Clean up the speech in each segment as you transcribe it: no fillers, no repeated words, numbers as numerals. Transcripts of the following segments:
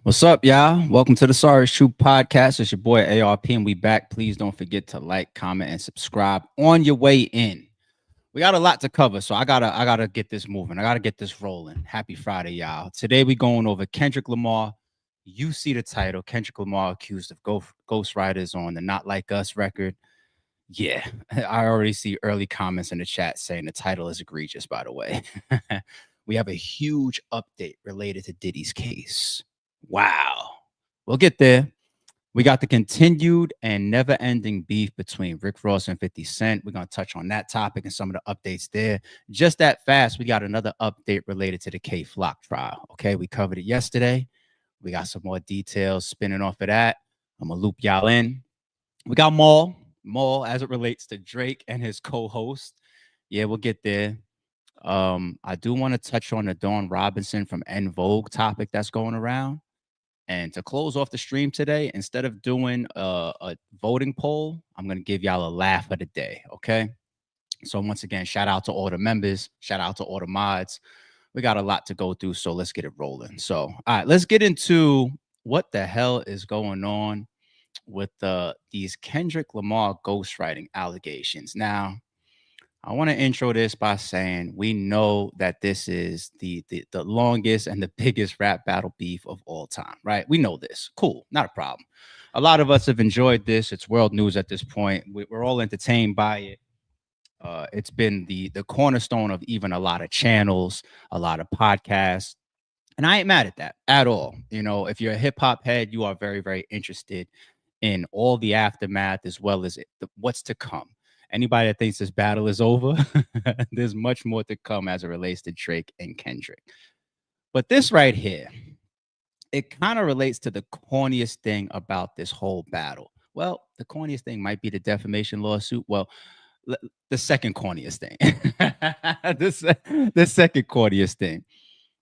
What's up, y'all? Welcome to the Sorry It's True podcast. It's your boy ARP, and we back. Please don't forget to like, comment, and subscribe on your way in. We got a lot to cover, so I gotta get this moving. I gotta get this rolling. Happy Friday, y'all. Today we going over Kendrick Lamar. You see the title: Kendrick Lamar accused of ghostwriters on the Not Like Us record. Yeah, I already see early comments in the chat saying the title is egregious. By the way, we have a huge update related to Diddy's case. Wow. We'll get there. We got the continued and never ending beef between Rick Ross and 50 Cent. We're going to touch on that topic and some of the updates there. Just that fast, we got another update related to the K Flock trial. Okay, we covered it yesterday. We got some more details spinning off of that. I'm going to loop y'all in. We got Maul as it relates to Drake and his co-host. Yeah, we'll get there. I do want to touch on the Dawn Robinson from Vogue topic that's going around. And to close off the stream today, instead of doing a voting poll, I'm going to give y'all a laugh of the day. Okay. So, once again, shout out to all the members, shout out to all the mods. We got a lot to go through. So, let's get it rolling. So, all right, let's get into what the hell is going on with these Kendrick Lamar ghostwriting allegations. Now, I want to intro this by saying we know that this is the longest and the biggest rap battle beef of all time, right? We know this. Cool, not a problem. A lot of us have enjoyed this. It's world news at this point. We're all entertained by it. It's been the cornerstone of even a lot of channels, a lot of podcasts, and I ain't mad at that at all. You know, if you're a hip hop head, you are very, very interested in all the aftermath as well as what's to come. Anybody that thinks this battle is over, there's much more to come as it relates to Drake and Kendrick. But this right here, it kind of relates to the corniest thing about this whole battle. Well, the corniest thing might be the defamation lawsuit. Well, the second corniest thing, this the second corniest thing,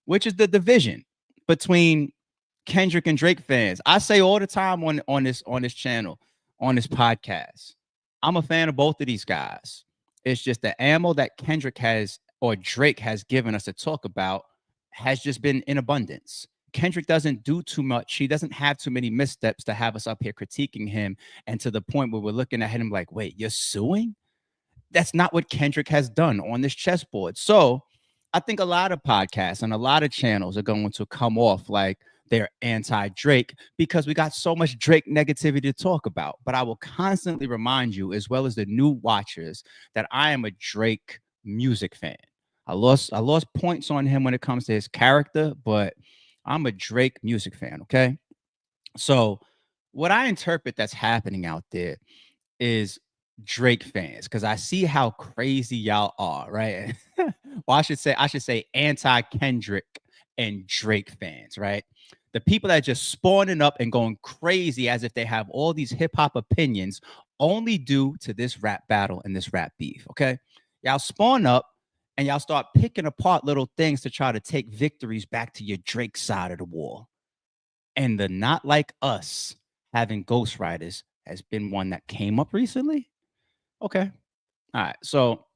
which is the division between Kendrick and Drake fans. I say all the time on this channel, on this podcast, I'm a fan of both of these guys. It's just the ammo that Kendrick has or Drake has given us to talk about has just been in abundance. Kendrick doesn't do too much. He doesn't have too many missteps to have us up here critiquing him, and to the point where we're looking at him like, wait, you're suing? That's not what Kendrick has done on this chessboard. So I think a lot of podcasts and a lot of channels are going to come off like they're anti-Drake because we got so much Drake negativity to talk about. But I will constantly remind you, as well as the new watchers, that I am a Drake music fan. I lost points on him when it comes to his character, but I'm a Drake music fan. Okay. So what I interpret that's happening out there is Drake fans, because I see how crazy y'all are, right? Well, I should say anti-Kendrick and Drake fans, right? The people that are just spawning up and going crazy as if they have all these hip hop opinions only due to this rap battle and this rap beef. Okay. Y'all spawn up and y'all start picking apart little things to try to take victories back to your Drake side of the wall. And the Not Like Us having ghostwriters has been one that came up recently. Okay. All right. So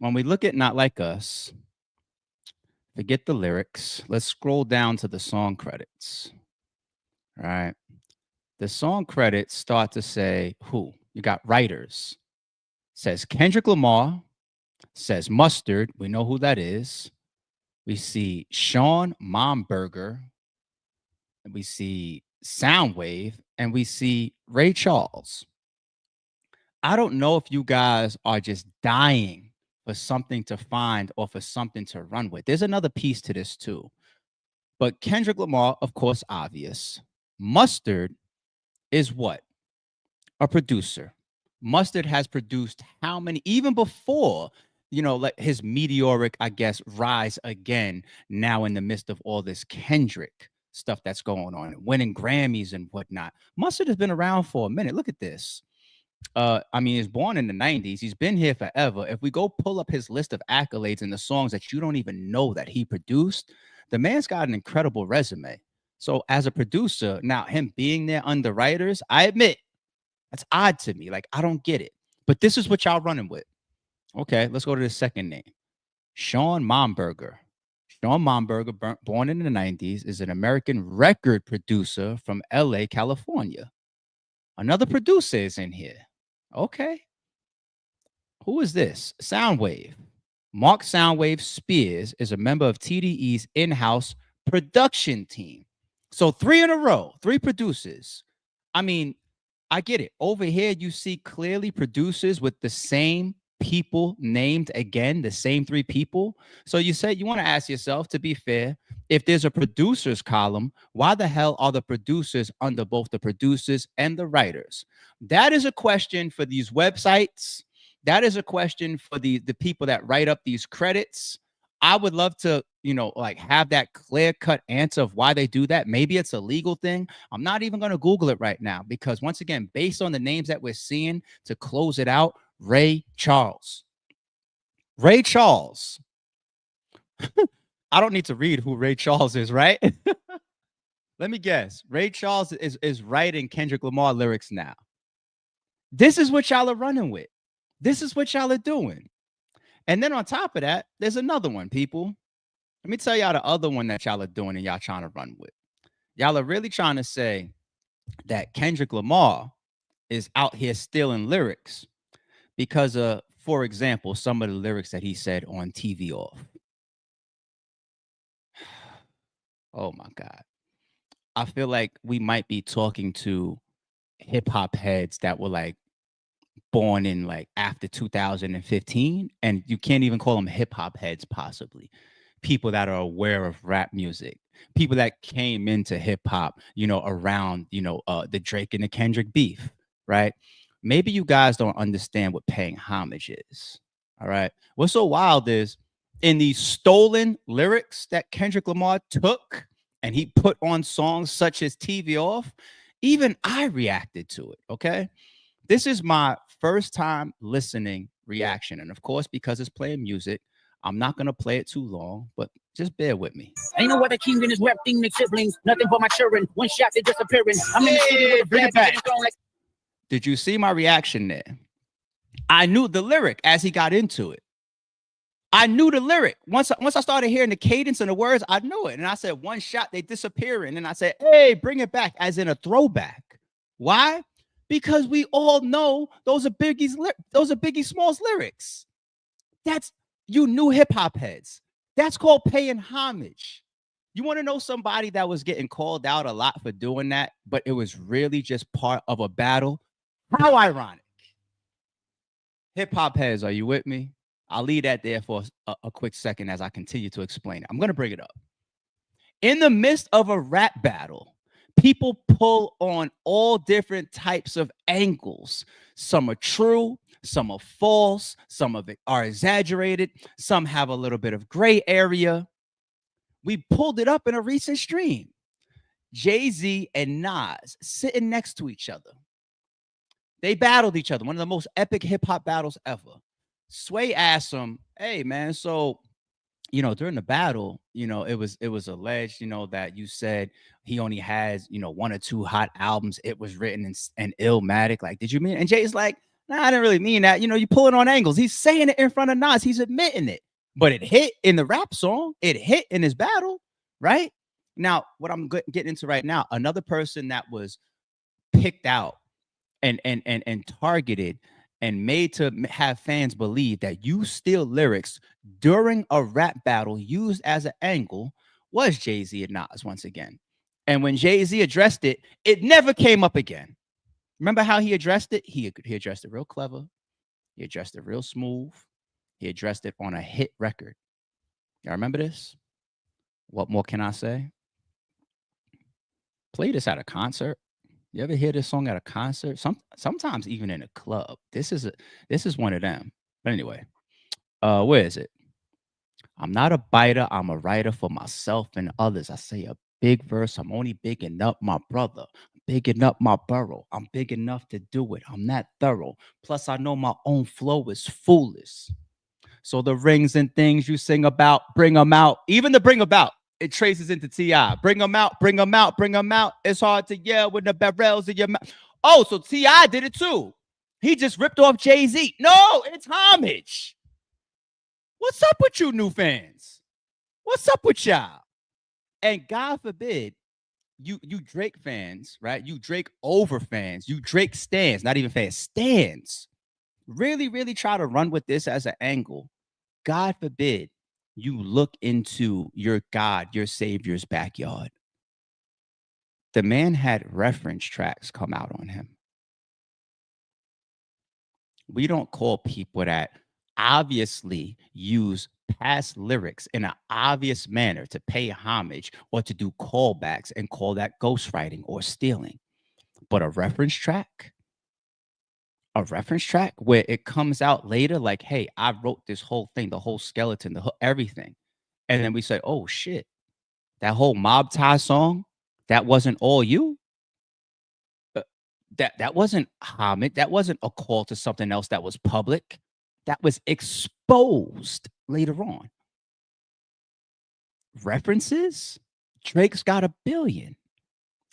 when we look at Not Like Us, forget the lyrics. Let's scroll down to the song credits. All right. The song credits start to say who? You got writers. Says Kendrick Lamar, says Mustard. We know who that is. We see Sean Momberger, and we see Soundwave, and we see Ray Charles. I don't know if you guys are just dying for something to find or for something to run with. There's another piece to this too. But Kendrick Lamar, of course, obvious. Mustard is what? A producer. Mustard has produced how many, even before, like his meteoric, I guess, rise again now in the midst of all this Kendrick stuff that's going on, winning Grammys and whatnot. Mustard has been around for a minute. Look at this. I mean, he's born in the 90s. He's been here forever. If we go pull up his list of accolades and the songs that you don't even know that he produced, the man's got an incredible resume. So as a producer, now him being there under writers, I admit that's odd to me. Like, I don't get it. But this is what y'all running with. Okay, let's go to the second name. Sean Momberger. Sean Momberger, born in the 90s, is an American record producer from LA, California. Another producer is in here. Okay. Who is this? Soundwave. Mark Soundwave Spears is a member of TDE's in-house production team. So 3 in a row, 3 producers. I mean, I get it. Over here, you see clearly producers with the same people named again, the same 3 people. So you say you want to ask yourself, to be fair, if there's a producers column, why the hell are the producers under both the producers and the writers? That is a question for these websites. That is a question for the people that write up these credits. I would love to, like have that clear-cut answer of why they do that. Maybe it's a legal thing. I'm not even going to Google it right now because once again, based on the names that we're seeing to close it out, Ray Charles. Ray Charles. I don't need to read who Ray Charles is, right? Let me guess. Ray Charles is writing Kendrick Lamar lyrics now. This is what y'all are running with. This is what y'all are doing. And then on top of that, there's another one, people. Let me tell y'all the other one that y'all are doing and y'all trying to run with. Y'all are really trying to say that Kendrick Lamar is out here stealing lyrics because of, for example, some of the lyrics that he said on TV Off. Oh my God. I feel like we might be talking to hip hop heads that were like born in like after 2015, and you can't even call them hip hop heads, possibly. People that are aware of rap music, people that came into hip hop, around, the Drake and the Kendrick beef, right? Maybe you guys don't understand what paying homage is. All right. What's so wild is in these stolen lyrics that Kendrick Lamar took and he put on songs such as TV Off, even I reacted to it. Okay. This is my first time listening reaction. And of course, because it's playing music, I'm not going to play it too long, but just bear with me. Ain't no other king in this rap thing, Nick siblings. Nothing but my children. One shot, they disappearing. I'm in the city with a Bring it back. like... Did you see my reaction there? I knew the lyric as he got into it. I knew the lyric. Once I started hearing the cadence and the words, I knew it. And I said, one shot, they disappearing. And I said, hey, bring it back, as in a throwback. Why? Because we all know those are Biggie Smalls lyrics. That's, you new hip hop heads. That's called paying homage. You want to know somebody that was getting called out a lot for doing that, but it was really just part of a battle? How ironic. Hip hop heads, are you with me? I'll leave that there for a quick second as I continue to explain it. I'm going to bring it up. In the midst of a rap battle, people pull on all different types of angles. Some are true, some are false, some of it are exaggerated, some have a little bit of gray area. We pulled it up in a recent stream. Jay-Z and Nas sitting next to each other. They battled each other, one of the most epic hip-hop battles ever. Sway asked him, hey, man, so, during the battle, it was alleged, that you said he only has, 1 or 2 hot albums. It was written in Illmatic. Like, did you mean? And Jay's like, nah, I didn't really mean that. You pulling on angles. He's saying it in front of Nas. He's admitting it. But it hit in the rap song. It hit in his battle, right? Now, what I'm getting into right now, another person that was picked out and targeted and made to have fans believe that you steal lyrics during a rap battle used as an angle was Jay-Z and Nas once again. And when Jay-Z addressed it, it never came up again. Remember how he addressed it? He addressed it real clever. He addressed it real smooth. He addressed it on a hit record. Y'all remember this? What more can I say? Play this at a concert. You ever hear this song at a concert? Sometimes even in a club. This is one of them. But anyway, where is it? I'm not a biter. I'm a writer for myself and others. I say a big verse. I'm only bigging up my brother. I'm bigging up my borough. I'm big enough to do it. I'm that thorough. Plus, I know my own flow is foolish. So the rings and things you sing about, bring them out. Even the bring about. It traces into T.I. Bring them out, bring them out, bring them out. It's hard to yell with the barrels in your mouth. Oh, so T.I. did it too. He just ripped off Jay-Z. No, it's Homage. What's up with you new fans? What's up with y'all? And God forbid, you Drake fans, right? You Drake over fans, you Drake stands, not even fans, stands. Really, really try to run with this as an angle. God forbid you look into your God, your Savior's backyard. The man had reference tracks come out on him. We don't call people that obviously use past lyrics in an obvious manner to pay homage or to do callbacks and call that ghostwriting or stealing. But a reference track where it comes out later, like, hey, I wrote this whole thing, the whole skeleton, everything. And then we say, oh shit, that whole Mob Tie song, that wasn't all you. That wasn't homage. That wasn't a call to something else that was public. That was exposed later on. References? Drake's got 1 billion.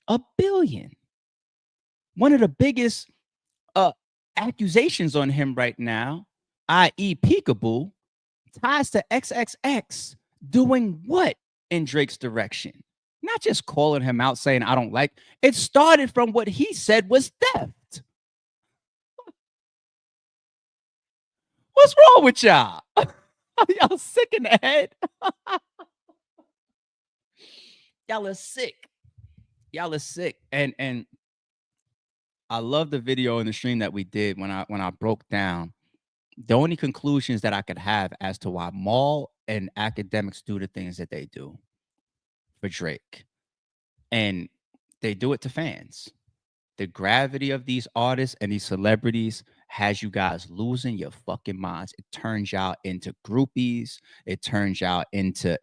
1 billion. One of the biggest accusations on him right now, i.e. Peekaboo, ties to XXX doing what in Drake's direction? Not just calling him out saying, I don't like. It started from what he said was theft. What's wrong with y'all? Y'all sick in the head? Y'all are sick. Y'all are sick. And I love the video in the stream that we did when I broke down the only conclusions that I could have as to why Maul and academics do the things that they do for Drake. And they do it to fans. The gravity of these artists and these celebrities has you guys losing your fucking minds. It turns y'all into groupies. It turns y'all into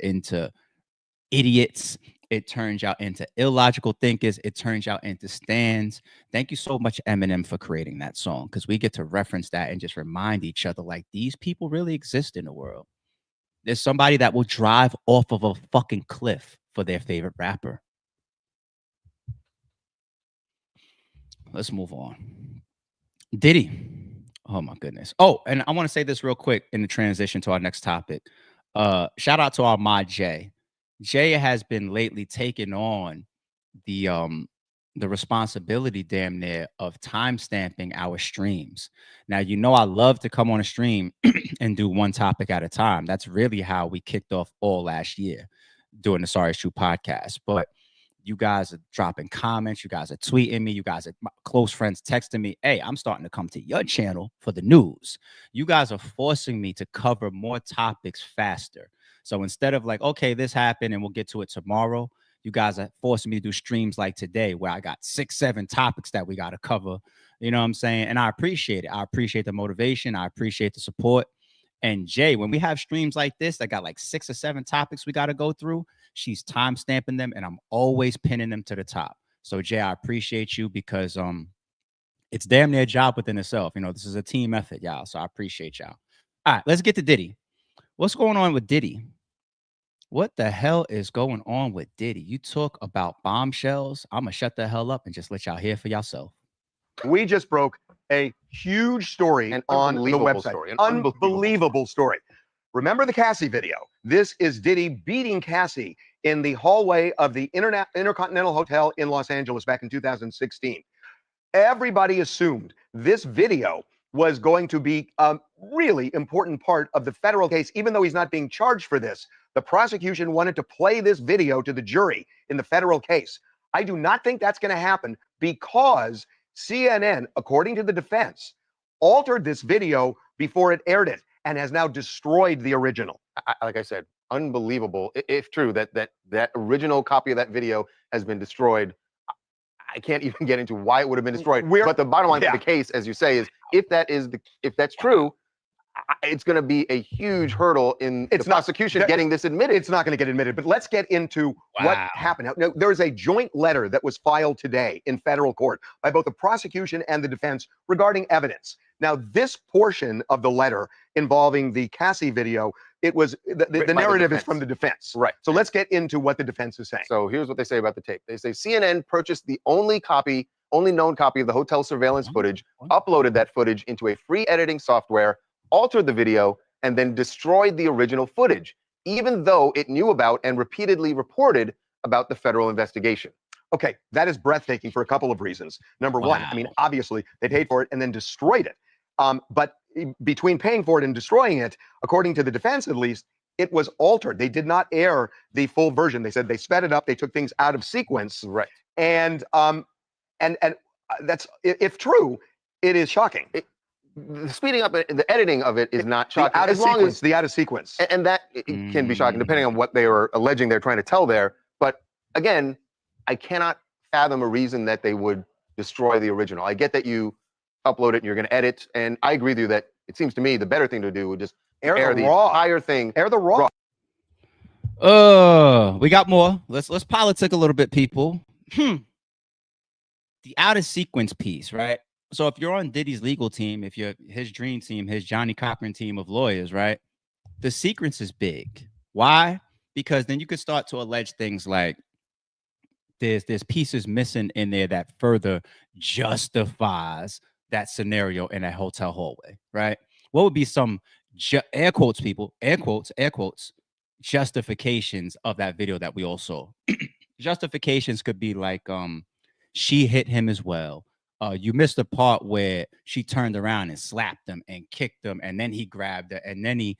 idiots. It turns y'all into illogical thinkers. It turns y'all into stands. Thank you so much, Eminem, for creating that song, because we get to reference that and just remind each other, like, these people really exist in the world. There's somebody that will drive off of a fucking cliff for their favorite rapper. Let's move on. Diddy. Oh, my goodness. Oh, and I want to say this real quick in the transition to our next topic. Shout out to our mod Jay. Jay has been lately taking on the responsibility, damn near, of timestamping our streams. Now, you know, I love to come on a stream and do one topic at a time. That's really how we kicked off all last year doing the Sorry It's True podcast. But you guys are dropping comments. You guys are tweeting me. You guys are my close friends texting me. Hey, I'm starting to come to your channel for the news. You guys are forcing me to cover more topics faster. So instead of like, okay, this happened and we'll get to it tomorrow, you guys are forcing me to do streams like today where I got 6, 7 topics that we got to cover. You know what I'm saying? And I appreciate it. I appreciate the motivation. I appreciate the support. And Jay, when we have streams like this that got like 6 or 7 topics we got to go through, she's time stamping them and I'm always pinning them to the top. So Jay, I appreciate you because it's damn near a job within itself. You know, this is a team effort, y'all. So I appreciate y'all. All right, let's get to Diddy. What's going on with Diddy? What the hell is going on with Diddy? You talk about bombshells. I'm going to shut the hell up and just let y'all hear for yourself. We just broke a huge story on the website. Unbelievable story. Remember the Cassie video? This is Diddy beating Cassie in the hallway of the Intercontinental Hotel in Los Angeles back in 2016. Everybody assumed this video was going to be a really important part of the federal case, even though he's not being charged for this. The prosecution wanted to play this video to the jury in the federal case. I do not think that's going to happen because CNN, according to the defense, altered this video before it aired it and has now destroyed the original. Like I said, unbelievable. If true that original copy of that video has been destroyed, I can't even get into why it would have been destroyed. But the bottom line of the case, as you say, is if that's true, it's going to be a huge hurdle in the prosecution getting this admitted. It's not going to get admitted, but let's get into what happened. Now, there is a joint letter that was filed today in federal court by both the prosecution and the defense regarding evidence. Now, this portion of the letter involving the Cassie video, it was the narrative is from the defense. Right. So let's get into what the defense is saying. So here's what they say about the tape. They say CNN purchased the only known copy of the hotel surveillance footage, uploaded that footage into a free editing software, altered the video, and then destroyed the original footage. even though it knew about and repeatedly reported about the federal investigation. Okay, that is breathtaking for a couple of reasons. Number one, I mean, obviously they paid for it and then destroyed it. But between paying for it and destroying it, according to the defense at least, it was altered. They did not air the full version. They said they sped it up. They took things out of sequence. Right. And that's, if true, it is shocking. The speeding up, the editing of it is not shocking. The out of sequence, the out of sequence. And that can be shocking depending on what they were alleging they're trying to tell there. But again, I cannot fathom a reason that they would destroy the original. I get that you upload it and you're going to edit, and I agree with you that it seems to me the better thing to do would just air the entire thing. Air the raw. We got more. Let's politic a little bit, people. The out of sequence piece, right? So if you're on Diddy's legal team, if you're his dream team, his Johnny Cochran team of lawyers, right? The sequence is big. Why? Because then you could start to allege things like there's pieces missing in there that further justifies that scenario in a hotel hallway, right? What would be some air quotes, people, air quotes, justifications of that video that we all saw? Justifications could be like, she hit him as well. You missed the part where she turned around and slapped him and kicked him, and then he grabbed her, and then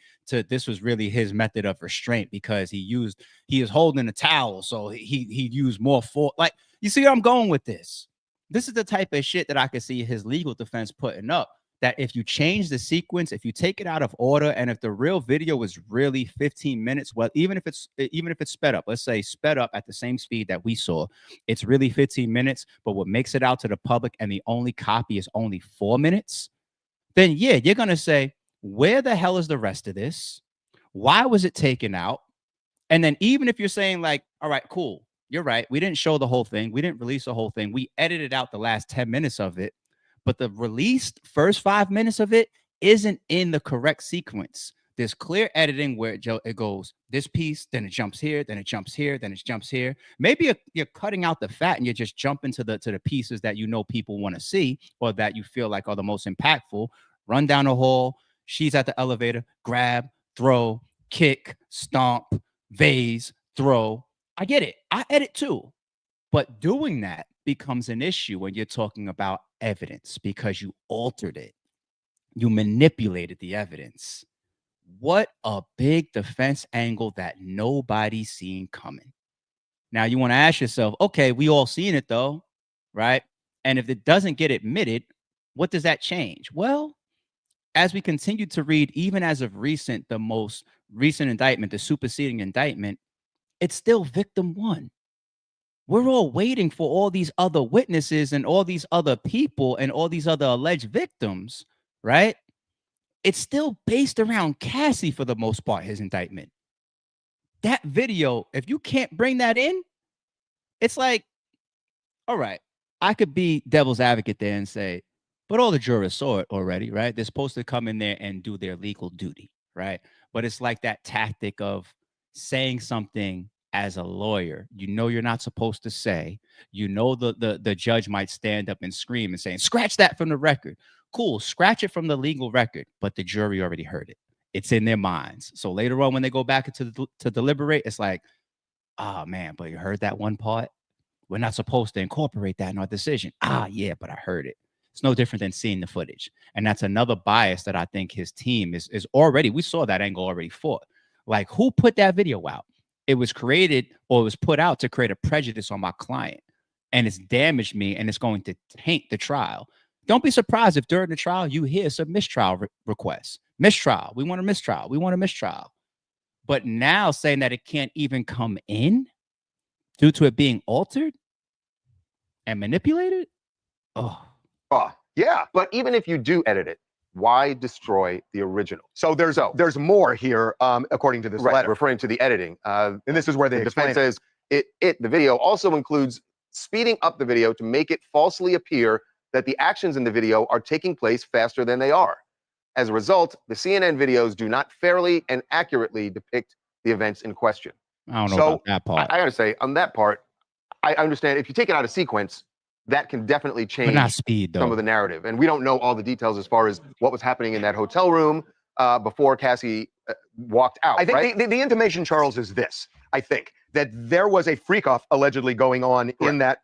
this was really his method of restraint because he was holding a towel, so he used more force. Like, you see where I'm going with this? This is the type of shit that I could see his legal defense putting up. That if you change the sequence, if you take it out of order, and if the real video is really 15 minutes, well, even if it's sped up, let's say sped up at the same speed that we saw, it's really 15 minutes, but what makes it out to the public and the only copy is only 4 minutes, then yeah, you're going to say, where the hell is the rest of this? Why was it taken out? And then even if you're saying like, all right, cool, you're right, we didn't show the whole thing, we didn't release the whole thing, we edited out the last 10 minutes of it, but the released first 5 minutes of it isn't in the correct sequence. There's clear editing where it goes this piece, then it jumps here, then it jumps here, then it jumps here. Maybe you're cutting out the fat and you're just jumping to the pieces that you know people want to see or that you feel like are the most impactful. Run down the hall, she's at the elevator, grab, throw, kick, stomp, vase, throw. I get it. I edit too. But doing that becomes an issue when you're talking about evidence because you altered it. You manipulated the evidence. What a big defense angle that nobody's seen coming. Now you want to ask yourself, okay, we all seen it though, right? And if it doesn't get admitted, what does that change? Well, as we continue to read, even as of recent, the most recent indictment, the superseding indictment, it's still victim one. We're all waiting for all these other witnesses and all these other people and all these other alleged victims, right? It's still based around Cassie for the most part, his indictment. That video, if you can't bring that in, it's like, all right, I could be devil's advocate there and say, but all the jurors saw it already, right? They're supposed to come in there and do their legal duty, right? But it's like that tactic of saying something as a lawyer, you know you're not supposed to say, you know the judge might stand up and scream and saying, scratch that from the record. Cool, scratch it from the legal record, but the jury already heard it. It's in their minds. So later on when they go back to deliberate, it's like, oh man, but you heard that one part? We're not supposed to incorporate that in our decision. Yeah, but I heard it. It's no different than seeing the footage. And that's another bias that I think his team is already, we saw that angle already fought. Like, who put that video out? It was created or it was put out to create a prejudice on my client, and it's damaged me, and it's going to taint the trial. Don't be surprised if during the trial you hear some mistrial requests. Mistrial. We want a mistrial. We want a mistrial. But now saying that it can't even come in due to it being altered and manipulated. Oh, yeah. But even if you do edit it, why destroy the original? So there's more here, according to this letter. Referring to the editing. And this is where the defense says the video also includes speeding up the video to make it falsely appear that the actions in the video are taking place faster than they are. As a result, the CNN videos do not fairly and accurately depict the events in question. I don't know about that part. I gotta say, on that part, I understand if you take it out of sequence, that can definitely change but not speed, though. Some of the narrative. And we don't know all the details as far as what was happening in that hotel room. before Cassie walked out. I think right? the intimation, Charles, is this. I think that there was a freak-off allegedly going on in their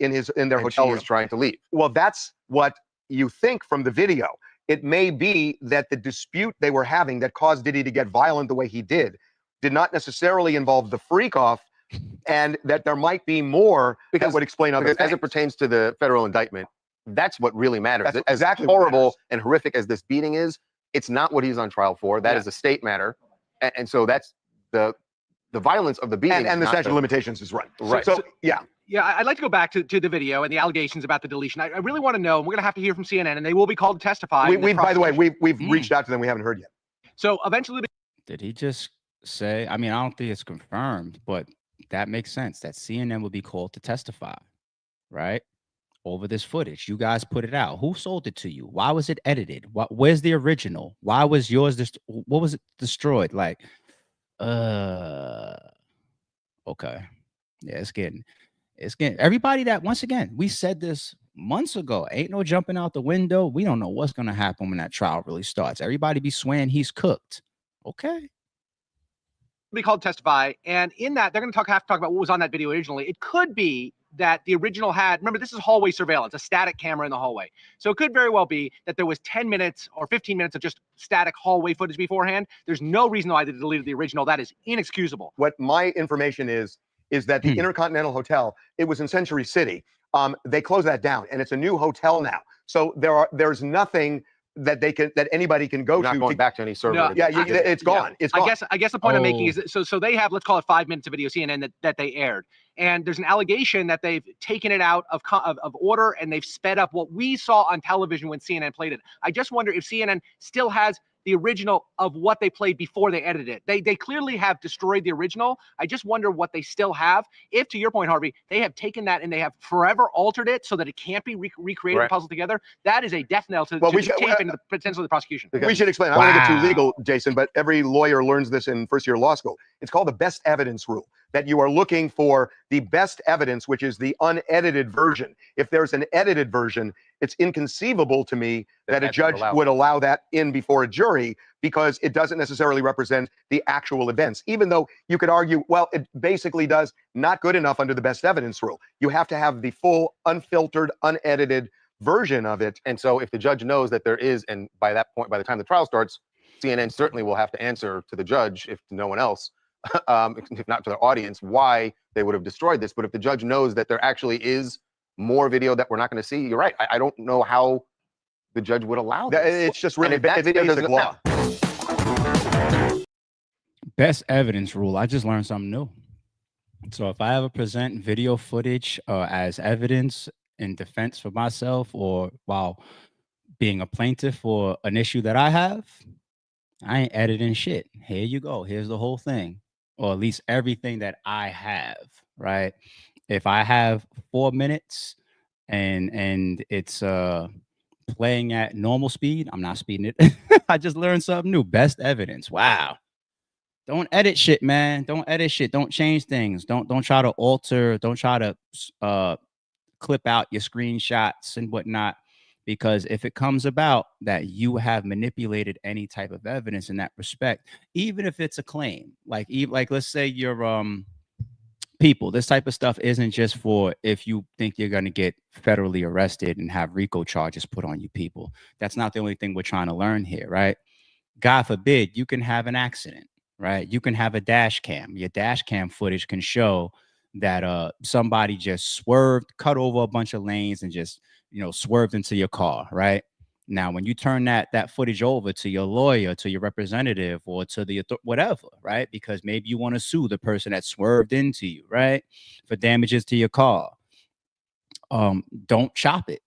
hotel room. Was trying to leave. Well, that's what you think from the video. It may be that the dispute they were having that caused Diddy to get violent the way he did not necessarily involve the freak-off, and that there might be more that would explain other things. As it pertains to the federal indictment, that's what really matters. That's as exactly horrible and horrific as this beating is, it's not what he's on trial for. That is a state matter. And so that's the violence of the beating. And the statute of limitations is run. Right. So yeah. Yeah, I'd like to go back to the video and the allegations about the deletion. I really want to know, and we're going to have to hear from CNN, and they will be called to testify. By the way, we've reached out to them. We haven't heard yet. So eventually... Did he just say, I mean, I don't think it's confirmed, but that makes sense that CNN will be called to testify, right? Over this footage. You guys put it out. Who sold it to you? Why was it edited? Where's the original? Why was yours what was it destroyed? Like, okay. Yeah, it's getting everybody that, once again, we said this months ago, ain't no jumping out the window. We don't know what's gonna happen when that trial really starts. Everybody be swearing he's cooked. Okay. Be called to testify, and in that they're going to have to talk about what was on that video originally. It could be that the original had, remember, this is hallway surveillance, a static camera in the hallway. So it could very well be that there was 10 minutes or 15 minutes of just static hallway footage beforehand. There's no reason why they deleted the original. That is inexcusable. What my information is that the Intercontinental Hotel, it was in Century City. They closed that down, and it's a new hotel now. So there's nothing that anybody can go not to. Going back to any server. No, it's gone. Yeah. It's gone. I guess the point I'm making is that, so they have, let's call it 5 minutes of video CNN that they aired, and there's an allegation that they've taken it out of order and they've sped up what we saw on television when CNN played it. I just wonder if CNN still has the original of what they played before they edited it. They clearly have destroyed the original. I just wonder what they still have. If, to your point, Harvey, they have taken that and they have forever altered it so that it can't be recreated and puzzled together, that is a death knell to tape into the potential of the prosecution. We should explain. I don't want to get too legal, Jason, but every lawyer learns this in first-year law school. It's called the best evidence rule, that you are looking for the best evidence, which is the unedited version. If there's an edited version, it's inconceivable to me that a judge would allow that in before a jury, because it doesn't necessarily represent the actual events, even though you could argue, well, it basically does not good enough under the best evidence rule. You have to have the full, unfiltered, unedited version of it. And so if the judge knows that there is, and by that point, by the time the trial starts, CNN certainly will have to answer to the judge, if no one else, if not to their audience, why they would have destroyed this. But if the judge knows that there actually is more video that we're not going to see, you're right. I don't know how the judge would allow this. It's just really basic law. Best evidence rule. I just learned something new. So if I ever present video footage as evidence in defense for myself, or while being a plaintiff for an issue that I have, I ain't editing shit. Here you go. Here's the whole thing, or at least everything that I have, right? If I have 4 minutes and it's playing at normal speed, I'm not speeding it. I just learned something new. Best evidence. Wow. Don't edit shit, man. Don't edit shit. Don't change things. Don't try to alter. Don't try to clip out your screenshots and whatnot, because if it comes about that you have manipulated any type of evidence in that respect, even if it's a claim, like let's say you're people, this type of stuff isn't just for if you think you're going to get federally arrested and have RICO charges put on you people. That's not the only thing we're trying to learn here, right? God forbid you can have an accident, right? You can have a dash cam. Your dash cam footage can show that somebody just swerved, cut over a bunch of lanes and just, swerved into your car, right? Now, when you turn that footage over to your lawyer, to your representative, or to the whatever, right? Because maybe you want to sue the person that swerved into you, right? For damages to your car. Don't chop it.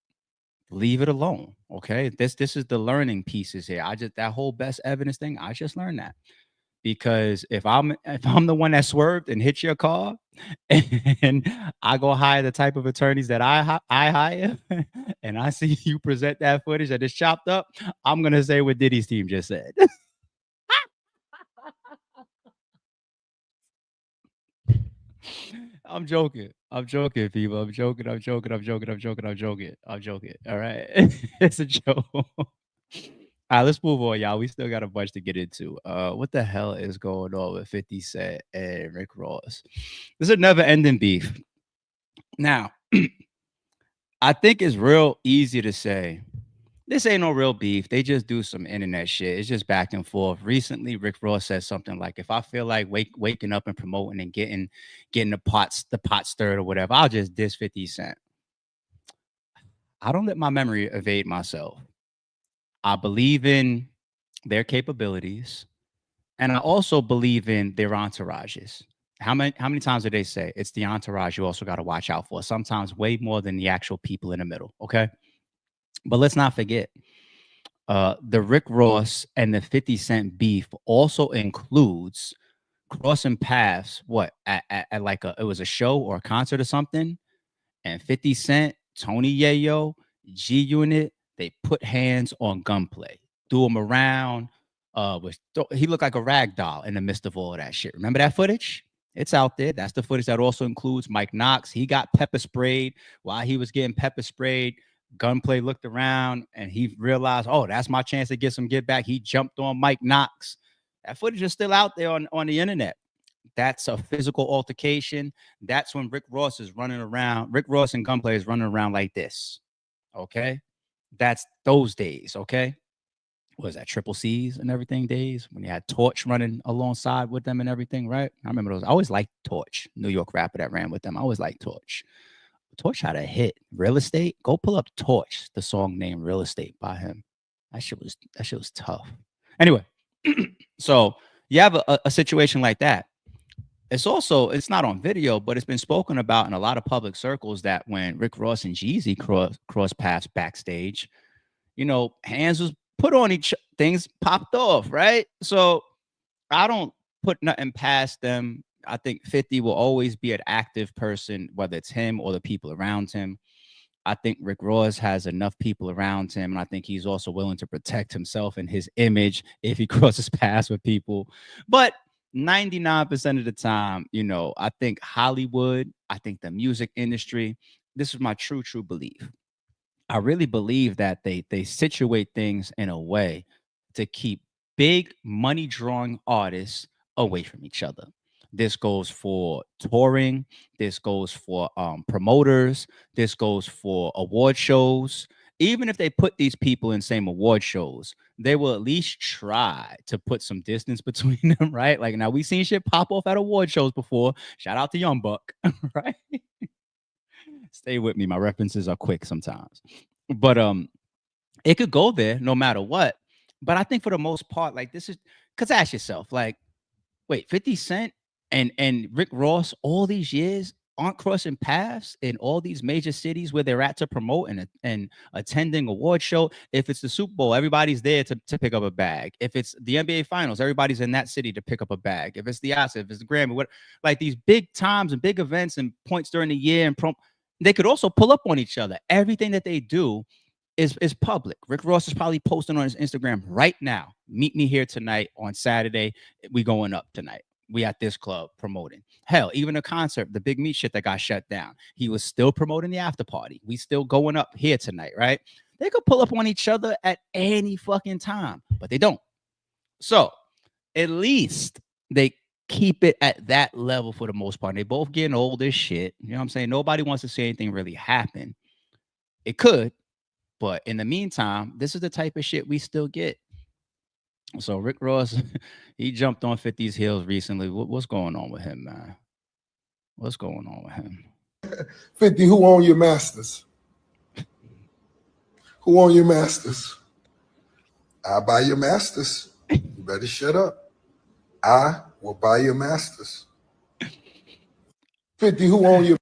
Leave it alone. Okay. This is the learning pieces here. That whole best evidence thing, I just learned that. Because if I'm the one that swerved and hit your car, and I go hire the type of attorneys that I hire, and I see you present that footage that is chopped up, I'm gonna say what Diddy's team just said. I'm joking, people. I'm joking. All right, it's a joke. All right, let's move on, y'all. We still got a bunch to get into. What the hell is going on with 50 Cent and Rick Ross? This is a never-ending beef. Now, I think it's real easy to say, this ain't no real beef. They just do some internet shit. It's just back and forth. Recently, Rick Ross said something like, if I feel like waking up and promoting and getting the pot stirred or whatever, I'll just diss 50 Cent. I don't let my memory evade myself. I believe in their capabilities, and I also believe in their entourages. How many times did they say it's the entourage you also got to watch out for? Sometimes way more than the actual people in the middle. Okay, but let's not forget, the Rick Ross and the 50 Cent beef also includes crossing paths. What at like it was a show or a concert or something, and 50 Cent, Tony Yayo, G Unit, they put hands on Gunplay, threw him around. He looked like a rag doll in the midst of all of that shit. Remember that footage? It's out there. That's the footage that also includes Mike Knox. He got pepper sprayed. While he was getting pepper sprayed, Gunplay looked around and he realized, oh, that's my chance to get some get back. He jumped on Mike Knox. That footage is still out there on the internet. That's a physical altercation. That's when Rick Ross is running around. Rick Ross and Gunplay is running around like this. Okay. That's those days. Okay. Was that Triple C's and everything days when you had Torch running alongside with them and everything, right? I remember those. I always liked Torch, New York rapper that ran with them. I always liked Torch. Torch had a hit. Real Estate. Go pull up Torch, the song named Real Estate by him. That shit was tough. Anyway, so you have a situation like that. It's not on video, but it's been spoken about in a lot of public circles that when Rick Ross and Jeezy cross paths backstage, hands was put on each, things popped off, right? So I don't put nothing past them. I think 50 will always be an active person, whether it's him or the people around him. I think Rick Ross has enough people around him, and I think he's also willing to protect himself and his image if he crosses paths with people. But 99% of the time, I think Hollywood, I think the music industry, this is my true belief. I really believe that they situate things in a way to keep big money drawing artists away from each other. This goes for touring. This goes for promoters. This goes for award shows. Even if they put these people in same award shows, they will at least try to put some distance between them, right? Like now we've seen shit pop off at award shows before. Shout out to Young Buck, right? Stay with me. My references are quick sometimes, but it could go there no matter what. But I think for the most part, like this is because ask yourself, like, wait, 50 Cent and Rick Ross all these years aren't crossing paths in all these major cities where they're at to promote and attending award show. If it's the Super Bowl, everybody's there to pick up a bag. If it's the NBA Finals, everybody's in that city to pick up a bag. If it's the Oscars, if it's the Grammy, what like these big times and big events and points during the year and they could also pull up on each other. Everything that they do is public. Rick Ross is probably posting on his Instagram right now. Meet me here tonight on Saturday. We going up tonight. We at this club promoting. Hell, even a concert, the Big Meat shit that got shut down. He was still promoting the after party. We still going up here tonight, right? They could pull up on each other at any fucking time, but they don't. So at least they keep it at that level for the most part. They both getting old as shit. You know what I'm saying? Nobody wants to see anything really happen. It could, but in the meantime, this is the type of shit we still get. So Rick Ross, he jumped on 50's heels recently. What's going on with him, man? What's going on with him? 50, who own your masters? Who own your masters? I buy your masters. You better shut up. I will buy your masters. 50, who own your?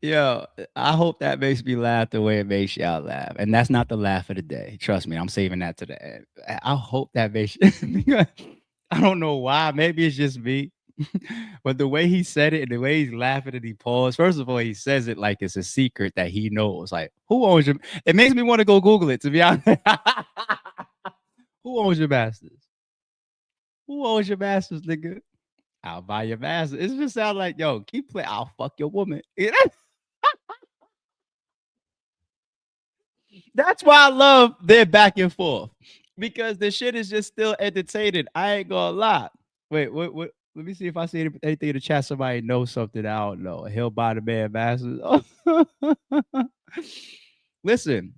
Yo, I hope that makes me laugh the way it makes y'all laugh. And that's not the laugh of the day. Trust me, I'm saving that to the end. I hope that makes I don't know why. Maybe it's just me. But the way he said it and the way he's laughing and he paused, first of all, he says it like it's a secret that he knows. Like, who owns your? It makes me want to go Google it, to be honest. Who owns your masters? Who owns your masters, nigga? I'll buy your masters. It just sounds like, yo, keep playing. I'll fuck your woman. That's why I love their back and forth. because the shit is just still entertaining. I ain't gonna lie. Wait, what? Let me see if I see anything in the chat. Somebody knows something I don't know. He'll buy the man masters. Listen,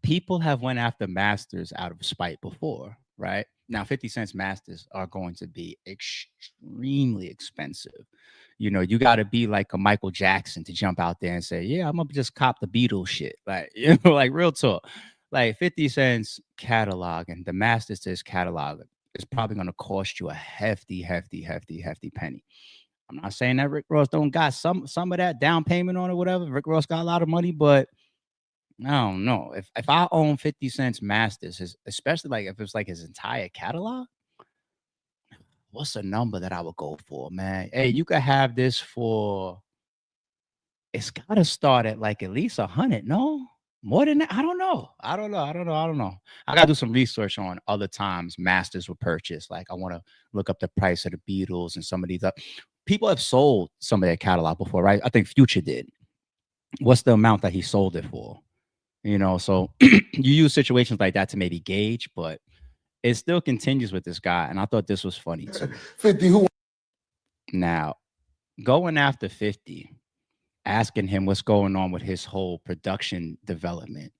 people have went after masters out of spite before, right? Now, 50 Cent's masters are going to be extremely expensive. You know, you got to be like a Michael Jackson to jump out there and say, yeah, I'm going to just cop the Beatles shit. Like, you know, like real talk. Like 50 Cent's catalog and the masters to his catalog is probably going to cost you a hefty penny. I'm not saying that Rick Ross don't got some of that down payment on it, whatever. Rick Ross got a lot of money, but I don't know. If I own 50 Cent's masters, especially like if it's like his entire catalog, what's a number that I would go for, man? Hey, you could have this for, it's gotta start at like at least 100, no? More than that? I don't know. I gotta do some research on other times masters were purchased. Like I want to look up the price of the Beatles and some of these people have sold some of their catalog before, right? I think Future did. What's the amount that he sold it for? You know, so you use situations like that to maybe gauge, but it still continues with this guy. And I thought this was funny too. 50 who? Now, going after 50, asking him what's going on with his whole production development.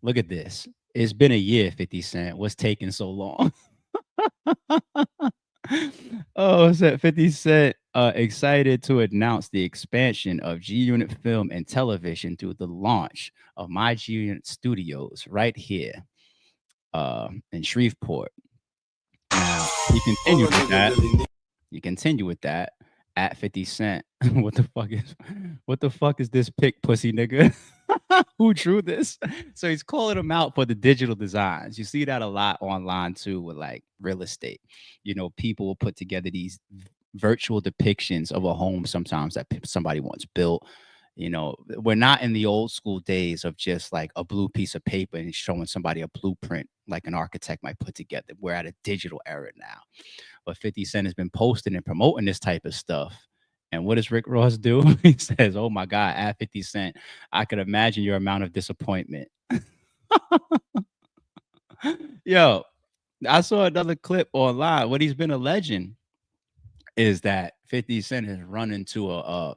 Look at this. It's been a year, 50 Cent. What's taking so long? Oh, is that 50 Cent excited to announce the expansion of G Unit Film and Television through the launch of My G Unit Studios right here in Shreveport. Now, you continue with that at 50 Cent. What the fuck is this pic, pussy nigga? Who drew this? So he's calling them out for the digital designs. You see that a lot online too with like real estate. You know, people will put together these virtual depictions of a home sometimes that somebody once built. You know, we're not in the old school days of just like a blue piece of paper and showing somebody a blueprint like an architect might put together. We're at a digital era now. But 50 Cent has been posting and promoting this type of stuff. And what does Rick Ross do? He says, oh my God, at 50 Cent, I could imagine your amount of disappointment. Yo, I saw another clip online. What he's been alleging is that 50 Cent has run into a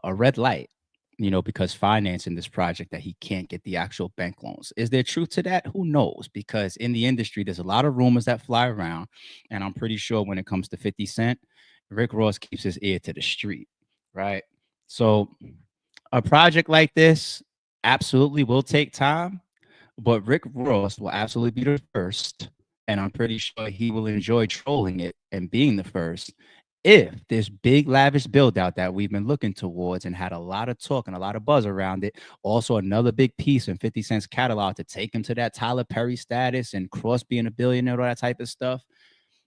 red light, you know, because financing this project that he can't get the actual bank loans. Is there truth to that? Who knows? Because in the industry, there's a lot of rumors that fly around. And I'm pretty sure when it comes to 50 Cent, Rick Ross keeps his ear to the street, right? So a project like this absolutely will take time, but Rick Ross will absolutely be the first. And I'm pretty sure he will enjoy trolling it and being the first if this big lavish build out that we've been looking towards and had a lot of talk and a lot of buzz around it. Also another big piece in 50 Cent's catalog to take him to that Tyler Perry status and Cross being a billionaire, all that type of stuff.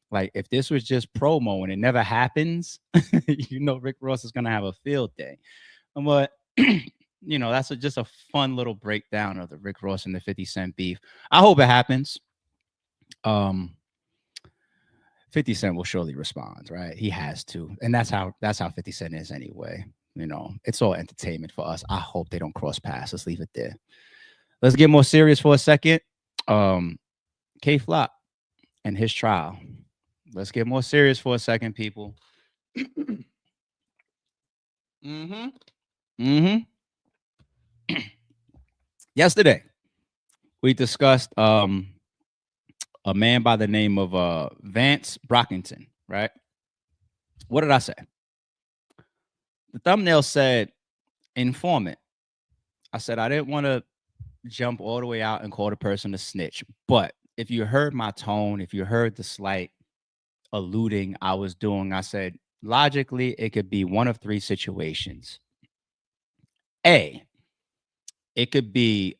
Like if this was just promo and it never happens, you know, Rick Ross is going to have a field day. But, you know, that's just a fun little breakdown of the Rick Ross and the 50 Cent beef. I hope it happens. 50 Cent will surely respond, right? He has to. And that's how 50 Cent is anyway. You know, it's all entertainment for us. I hope they don't cross paths. Let's leave it there. Let's get more serious for a second. K-Flop and his trial. Let's get more serious for a second, people. Yesterday, we discussed a man by the name of Vance Brockington, right? What did I say? The thumbnail said informant. I said I didn't want to jump all the way out and call the person a snitch, but if you heard my tone, if you heard the slight alluding I was doing, I said logically it could be one of three situations. A, it could be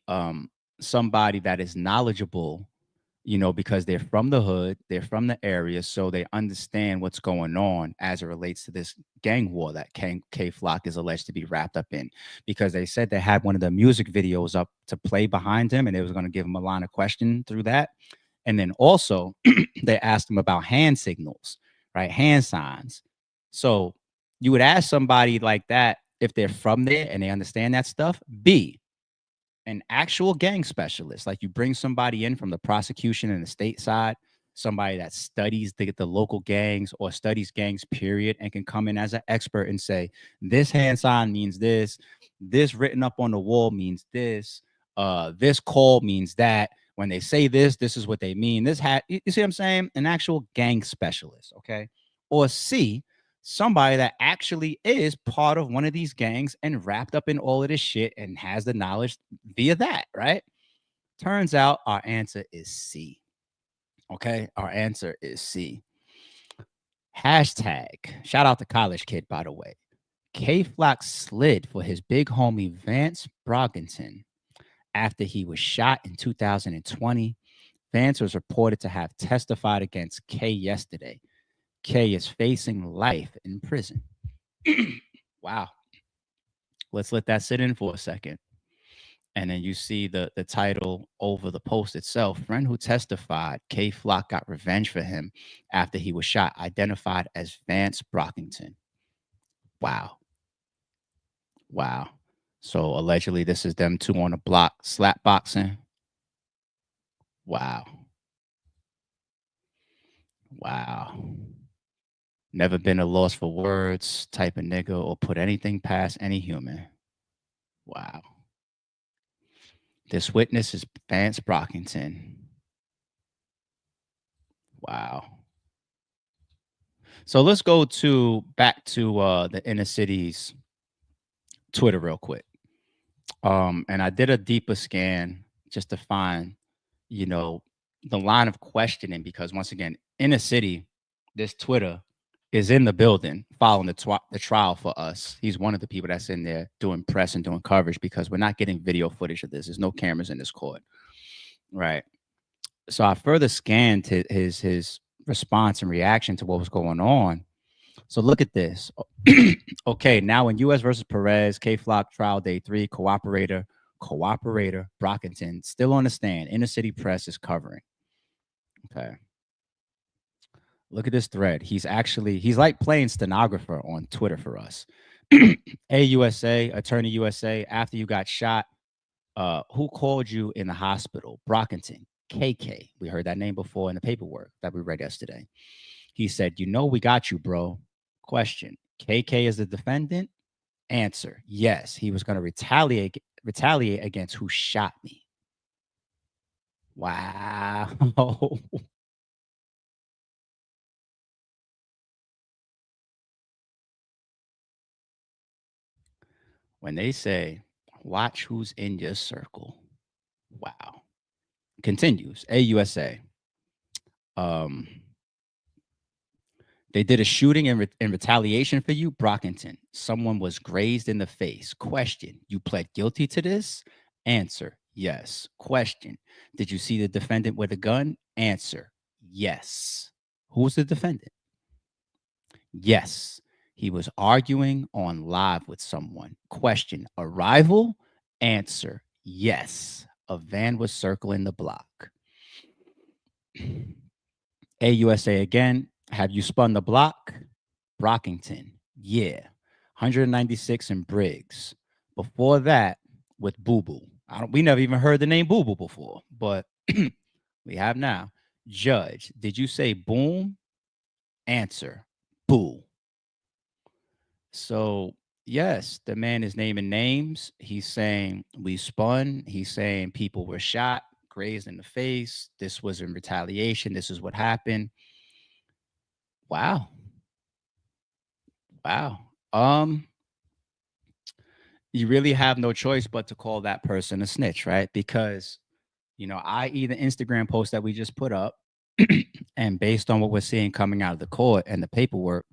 somebody that is knowledgeable, you know, because they're from the hood, they're from the area, so they understand what's going on as it relates to this gang war that K-Flock is alleged to be wrapped up in, because they said they had one of the music videos up to play behind him and they was going to give him a line of question through that. And then also they asked him about hand signals, right? Hand signs. So you would ask somebody like that if they're from there and they understand that stuff. B, an actual gang specialist, like you bring somebody in from the prosecution and the state side, somebody that studies the local gangs or studies gangs, period, and can come in as an expert and say, this hand sign means this written up on the wall means this, this call means that. When they say this is what they mean. This hat, you see what I'm saying? An actual gang specialist, okay? Or C, somebody that actually is part of one of these gangs and wrapped up in all of this shit and has the knowledge via that, right? Turns out our answer is C. Okay, our answer is C. Hashtag, shout out to College Kid, by the way. K-Flock slid for his big homie Vance Brockington after he was shot in 2020. Vance was reported to have testified against K yesterday. K is facing life in prison. Wow. Let's let that sit in for a second. And then you see the title over the post itself. Friend who testified, K Flock got revenge for him after he was shot, identified as Vance Brockington. Wow. Wow. So allegedly this is them two on the block slap boxing. Wow. Wow. Never been a loss for words type of nigga or put anything past any human. Wow. This witness is Vance Brockington. Wow. So let's go back to the inner city's Twitter real quick. And I did a deeper scan just to find, the line of questioning, because once again, inner city, this Twitter is in the building following the trial for us. He's one of the people that's in there doing press and doing coverage, because we're not getting video footage of this. There's no cameras in this court. Right. So I further scanned his response and reaction to what was going on. So look at this. Okay, now in U.S. versus Perez, K-Flock trial day 3, cooperator Brockington still on the stand. Inner city press is covering. Okay. Look at this thread. He's like playing stenographer on Twitter for us. AUSA, Attorney USA, after you got shot, who called you in the hospital? Brockington, KK. We heard that name before in the paperwork that we read yesterday. He said, we got you, bro. Question, KK is the defendant? Answer, yes. He was going to retaliate against who shot me. Wow. When they say, watch who's in your circle. Wow. Continues. AUSA. They did a shooting in retaliation for you, Brockington. Someone was grazed in the face. Question, you pled guilty to this? Answer, yes. Question, did you see the defendant with a gun? Answer, yes. Who was the defendant? Yes. He was arguing on live with someone. Question, arrival? Answer, yes. A van was circling the block. AUSA again. Have you spun the block? Brockington, yeah. 196 in Briggs. Before that, with Boo Boo. We never even heard the name Boo Boo before, but we have now. Judge, did you say boom? Answer, boo. So, yes, the man is naming names. He's saying we spun. He's saying people were shot, grazed in the face. This was in retaliation. This is what happened. Wow. You really have no choice but to call that person a snitch, right? Because, i.e. the Instagram post that we just put up, and based on what we're seeing coming out of the court and the paperwork,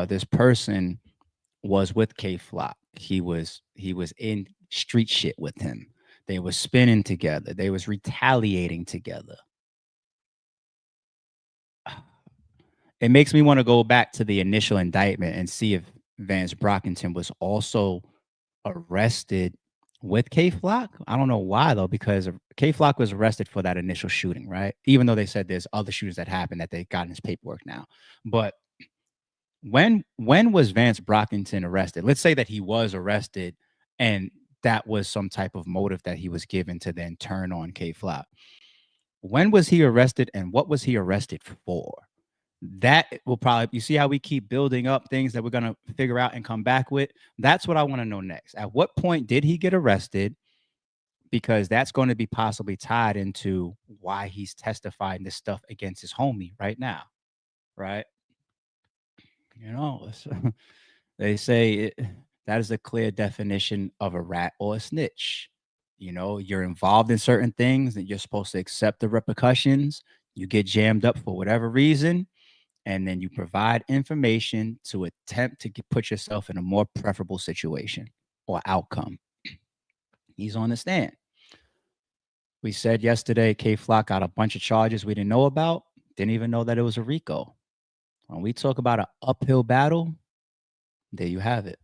this person was with K-Flock. He was in street shit with him. They were spinning together. They was retaliating together. It makes me want to go back to the initial indictment and see if Vance Brockington was also arrested with K-Flock. I don't know why, though, because K-Flock was arrested for that initial shooting, right? Even though they said there's other shootings that happened that they got in his paperwork now. But when was Vance Brockington arrested? Let's say that he was arrested and that was some type of motive that he was given to then turn on K-Flop. When was he arrested and what was he arrested for? That will probably, you see how we keep building up things that we're going to figure out and come back with? That's what I want to know next. At what point did he get arrested? Because that's going to be possibly tied into why he's testifying this stuff against his homie right now, right? You know, they say that is a clear definition of a rat or a snitch. You know, you're involved in certain things and you're supposed to accept the repercussions. You get jammed up for whatever reason, and then you provide information to attempt to put yourself in a more preferable situation or outcome. He's on the stand. We said yesterday, K-Flock got a bunch of charges we didn't know about. Didn't even know that it was a RICO. When we talk about an uphill battle, there you have it.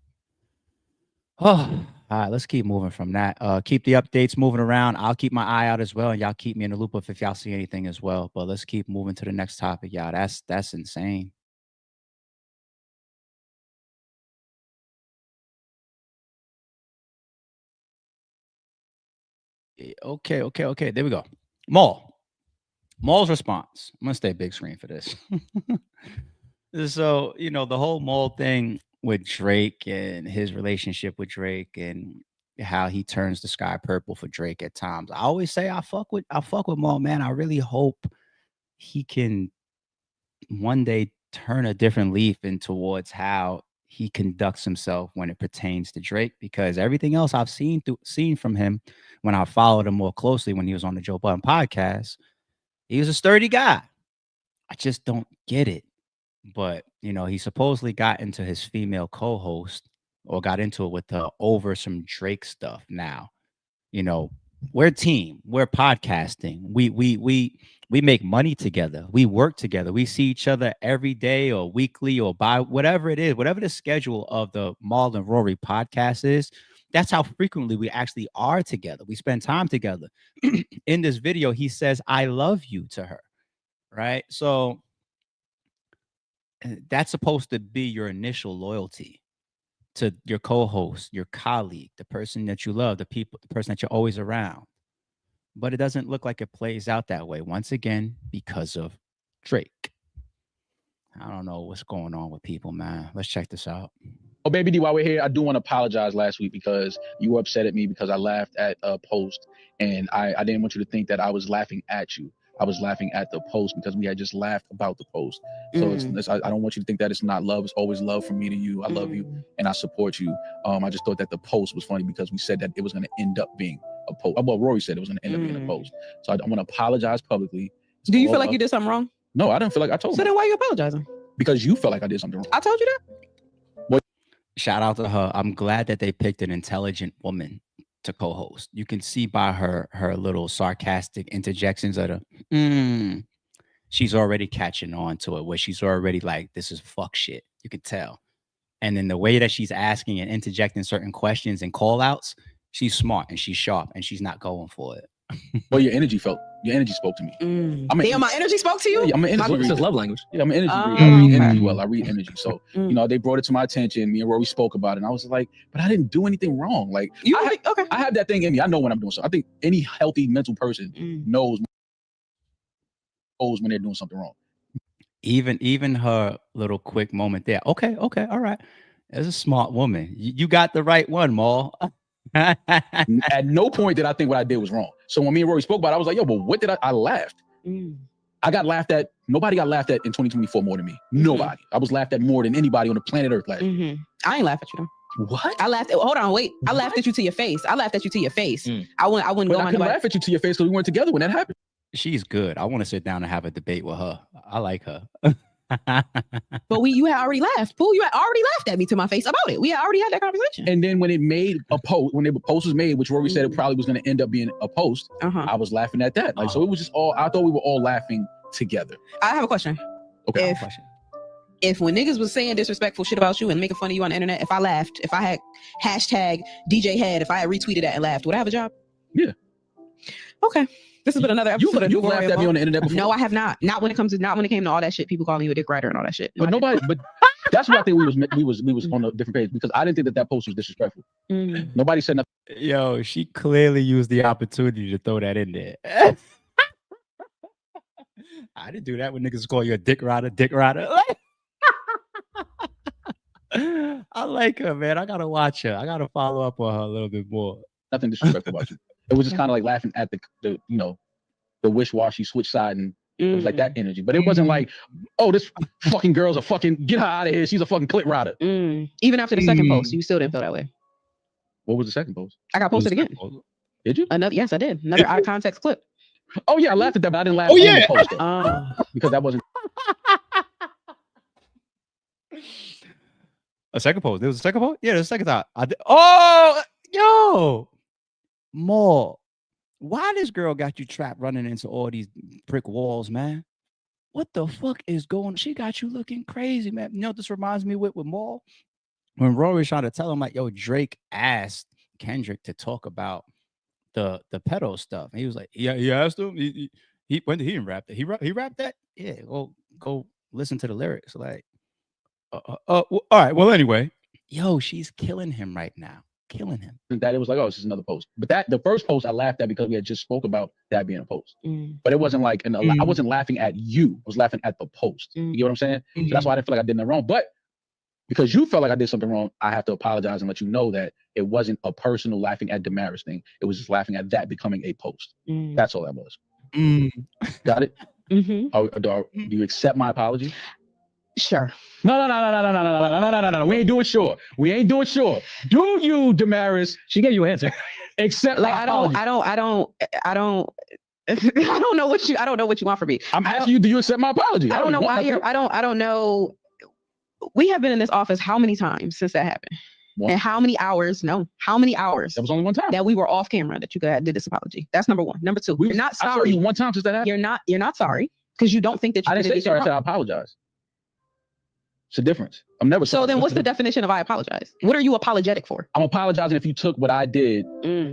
Oh, all right, let's keep moving from that. Keep the updates moving around. I'll keep my eye out as well, and y'all keep me in the loop if y'all see anything as well. But let's keep moving to the next topic, y'all. That's insane. Okay. There we go. Maul's response. I'm gonna stay big screen for this. So, you know, the whole Maul thing with Drake and his relationship with Drake and how he turns the sky purple for Drake at times. I always say I fuck with Maul, man. I really hope he can one day turn a different leaf in towards how he conducts himself when it pertains to Drake, because everything else I've seen from him when I followed him more closely when he was on the Joe Budden podcast, he was a sturdy guy. I just don't get it. But, you know, he supposedly got into his female co-host or got into it with her over some Drake stuff. Now, you know, we're a team. We're podcasting. We make money together. We work together. We see each other every day or weekly or by whatever it is, whatever the schedule of the Maul and Rory podcast is. That's how frequently we actually are together. We spend time together. In this video, he says, "I love you" to her, right? So that's supposed to be your initial loyalty to your co-host, your colleague, the person that you love, the person that you're always around. But it doesn't look like it plays out that way once again because of Drake. I don't know what's going on with people, man. Let's check this out. Oh, Baby D, while we're here, I do want to apologize last week because you were upset at me because I laughed at a post, and I didn't want you to think that I was laughing at you. I was laughing at the post because we had just laughed about the post. So I don't want you to think that it's not love. It's always love from me to you. I love you and I support you. I just thought that the post was funny because we said that it was going to end up being a post. Well, Rory said it was going to end up being a post. So I want to apologize publicly. Do you feel like you did something wrong? No, I didn't feel like I told you. So then why are you apologizing? Because you felt like I did something wrong. I told you that. What? Shout out to her. I'm glad that they picked an intelligent woman to co-host. You can see by her little sarcastic interjections of she's already catching on to it, where she's already like, this is fuck shit. You could tell. And then the way that she's asking and interjecting certain questions and call outs, she's smart and she's sharp and she's not going for it. Well, your energy spoke to me. Damn, my energy spoke to you? Yeah, I'm an energy. This is love language. Yeah, I'm an energy. I read energy well. I read energy. So, you know, they brought it to my attention. Me and Rory spoke about it. And I was like, but I didn't do anything wrong. Like, I have that thing in me. I know when I'm doing something. I think any healthy mental person knows when they're doing something wrong. Even her little quick moment there. Okay, all right. As a smart woman, you got the right one, Maul. At no point did I think what I did was wrong. So when me and Rory spoke about it, I was like, yo, but what did I laughed. I got laughed at. Nobody got laughed at in 2024 more than me. Nobody. I was laughed at more than anybody on the planet Earth last year. I ain't laugh at you though. What? I laughed. Hold on, wait. I laughed at you to your face. I laughed at you to your face. I wouldn't But go I on. couldn't laugh at you to your face because we weren't together when that happened. She's good. I want to sit down and have a debate with her. I like her. But you had already laughed. Pooh, you had already laughed at me to my face about it. We had already had that conversation. And then when it made a post, when the post was made, which Rory said it probably was going to end up being a post, I was laughing at that. Like, so it was just all, I thought we were all laughing together. I have a question. Okay. If when niggas was saying disrespectful shit about you and making fun of you on the internet, if I laughed, if I had hashtag DJ Head, if I had retweeted that and laughed, would I have a job? Yeah. Okay. This has been another episode of You've laughed at me on the internet before. No, I have not. Not when it came to all that shit. People calling you a dick rider and all that shit. But nobody. But that's why I think we was on a different page because I didn't think that post was disrespectful. Nobody said nothing. Yo, she clearly used the opportunity to throw that in there. I didn't do that when niggas call you a dick rider. I like her, man. I gotta watch her. I gotta follow up on her a little bit more. Nothing disrespectful about you. It was just kind of like laughing at the wish-washy switch side, and it was like that energy. But it wasn't like, oh, this fucking girl's a fucking get her out of here. She's a fucking clit rider. Even after the second post, you still didn't feel that way. What was the second post? I got posted again. Did you? Yes, I did. Another out of context clip. Oh yeah, I laughed at that, but I didn't laugh. Oh yeah, post because that wasn't a second post. There was a second post. Yeah, there's a second time. I did. Oh, yo, Maul. Why this girl got you trapped running into all these brick walls, man? What the fuck is going on? She got you looking crazy, man. You know what this reminds me with Maul? When Rory was trying to tell him, like, yo, Drake asked Kendrick to talk about the pedo stuff. And he was like, yeah, he asked him. He when did he rap that? He rapped that? Yeah, go listen to the lyrics. Like, all right. Well, anyway, yo, she's killing him right now. Killing him. That it was like, oh, it's just another post. But the first post I laughed at because we had just spoke about that being a post. But it wasn't like, I wasn't laughing at you. I was laughing at the post. You get what I'm saying? So that's why I didn't feel like I did nothing wrong. But because you felt like I did something wrong, I have to apologize and let you know that it wasn't a personal laughing at Damaris thing. It was just laughing at that becoming a post. That's all that was. Got it? Do you accept my apology? Sure. No. We ain't doing sure. Do you, Damaris? She gave you an answer. Accept like my apology. I don't know what you want from me. I'm asking you, do you accept my apology? I don't know why you're. I don't know. We have been in this office how many times since that happened? And how many hours? No, how many hours? That was only one time that we were off camera that you did this apology. That's number one. Number two, you're not sorry. I saw you one time since that happened. You're not sorry because you don't think that you I didn't say sorry. I said I apologize. It's a difference. I'm never sorry. So then what's the definition of I apologize? What are you apologetic for? I'm apologizing if you took what I did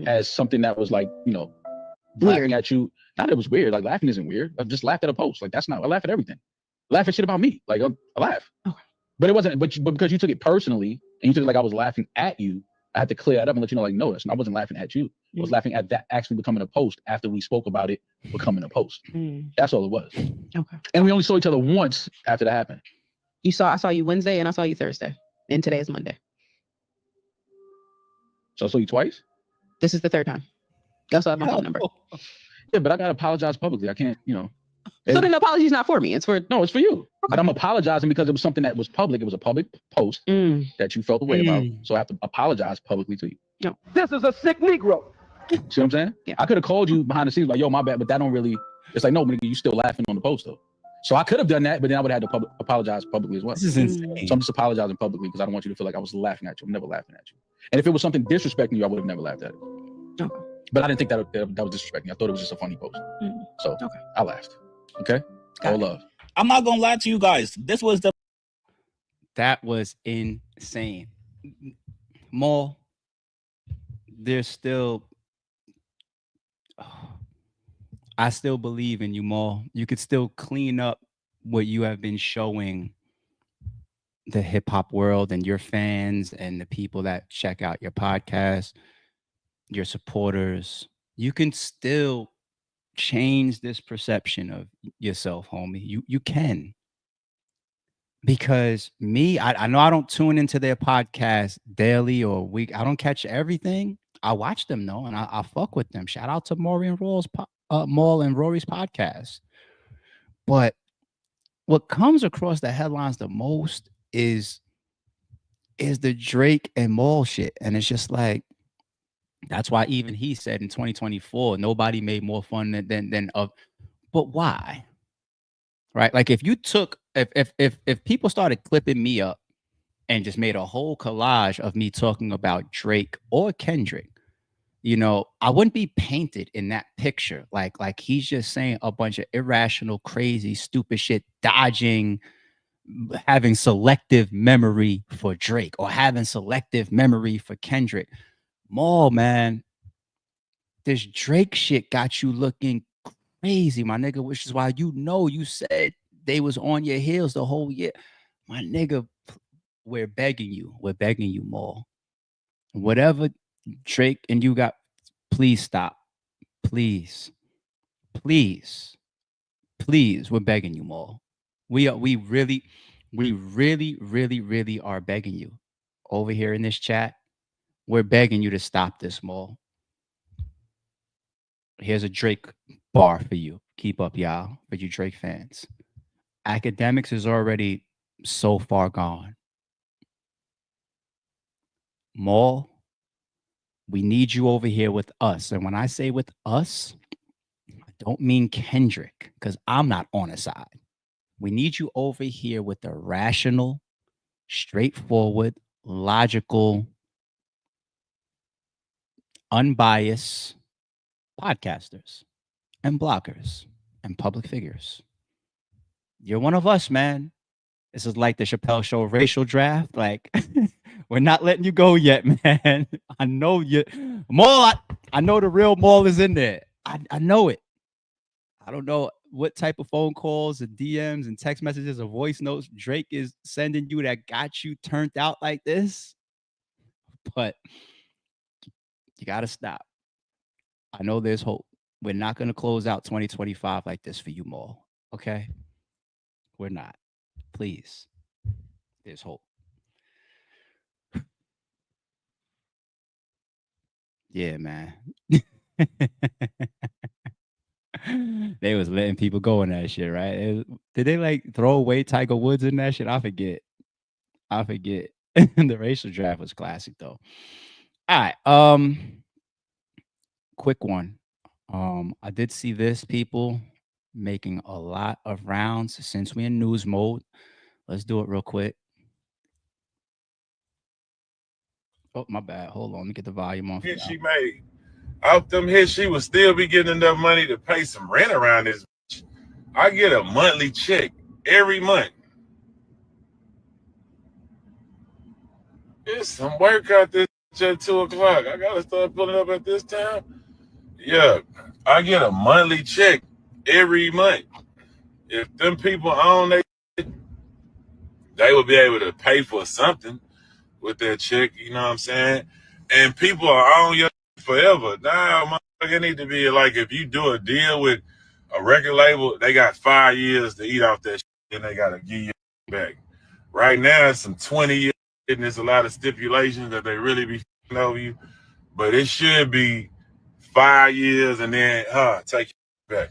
as something that was like, laughing at you. Not that it was weird. Like laughing isn't weird. I just laughed at a post. Like that's not. I laugh at everything. I laugh at shit about me. Like I laugh. Okay. But it wasn't. But because you took it personally and you took it like I was laughing at you, I had to clear that up and let you know. Like no, I wasn't laughing at you. I was laughing at that actually becoming a post after we spoke about it becoming a post. That's all it was. Okay. And we only saw each other once after that happened. I saw you Wednesday and I saw you Thursday. And today is Monday. So I saw you twice? This is the third time. You also have my phone number. Yeah, but I gotta apologize publicly. I can't, So then the apology is not for me. It's for it's for you. Okay. But I'm apologizing because it was something that was public. It was a public post that you felt the way about. So I have to apologize publicly to you. No. This is a sick Negro. See what I'm saying? Yeah. I could have called you behind the scenes like, yo, my bad, but that don't really. It's like, no, nigga, you still laughing on the post though. So I could have done that, but then I would have had to apologize publicly as well. This is insane. So I'm just apologizing publicly because I don't want you to feel like I was laughing at you. I'm never laughing at you. And if it was something disrespecting you, I would have never laughed at it. Okay. But I didn't think that was disrespecting. I thought it was just a funny post. So I laughed. Okay? All love. I'm not going to lie to you guys. That was insane. Maul, there's still... I still believe in you, Maul. You could still clean up what you have been showing the hip hop world and your fans and the people that check out your podcast, your supporters. You can still change this perception of yourself, homie. You can. Because me, I know I don't tune into their podcast daily or week. I don't catch everything. I watch them though, and I fuck with them. Shout out to Maury and Maul and Rory's podcast. But what comes across the headlines the most is the Drake and Maul shit. And it's just like, that's why even he said in 2024, nobody made more fun than but why? Right? Like if you took, if people started clipping me up and just made a whole collage of me talking about Drake or Kendrick, I wouldn't be painted in that picture. Like he's just saying a bunch of irrational, crazy, stupid shit, dodging, having selective memory for Drake or having selective memory for Kendrick. Maul, man, this Drake shit got you looking crazy, my nigga, which is why you said they was on your heels the whole year. My nigga, we're begging you, Maul. Whatever Drake and you got, please stop. Please, we're begging you, Maul. We really are begging you. Over here in this chat, we're begging you to stop this, Maul. Here's a Drake bar for you. Keep up, y'all, for you Drake fans. Academics is already so far gone. Maul, we need you over here with us. And when I say with us, I don't mean Kendrick, because I'm not on his side. We need you over here with the rational, straightforward, logical, unbiased podcasters and bloggers and public figures. You're one of us, man. This is like the Chappelle Show racial draft. Like, we're not letting you go yet, man. I know you. Maul, I know the real Maul is in there. I know it. I don't know what type of phone calls and DMs and text messages or voice notes Drake is sending you that got you turned out like this. But you got to stop. I know there's hope. We're not going to close out 2025 like this for you, Maul. Okay? We're not. Please. There's hope. Yeah, man. They was letting people go in that shit, right? Did they like throw away Tiger Woods in that shit? I forget. The racial draft was classic though. All right. Quick one. I did see this, people making a lot of rounds since we're in news mode. Let's do it real quick. Oh, my bad. Hold on. Let me get the volume on. Hit she made. Off them hits, she would still be getting enough money to pay some rent around this bitch. I get a monthly check every month. There's some work out there at 2 o'clock. I gotta start pulling up at this time. Yeah, I get a monthly check every month. If them people own they would be able to pay for something with their check, you know what I'm saying? And people are on your forever. Now, it need to be like if you do a deal with a record label, they got 5 years to eat off that shit, and they got to give you back. Right now, it's some 20 years, and there's a lot of stipulations that they really be f***ing over you. But it should be 5 years and then take it back.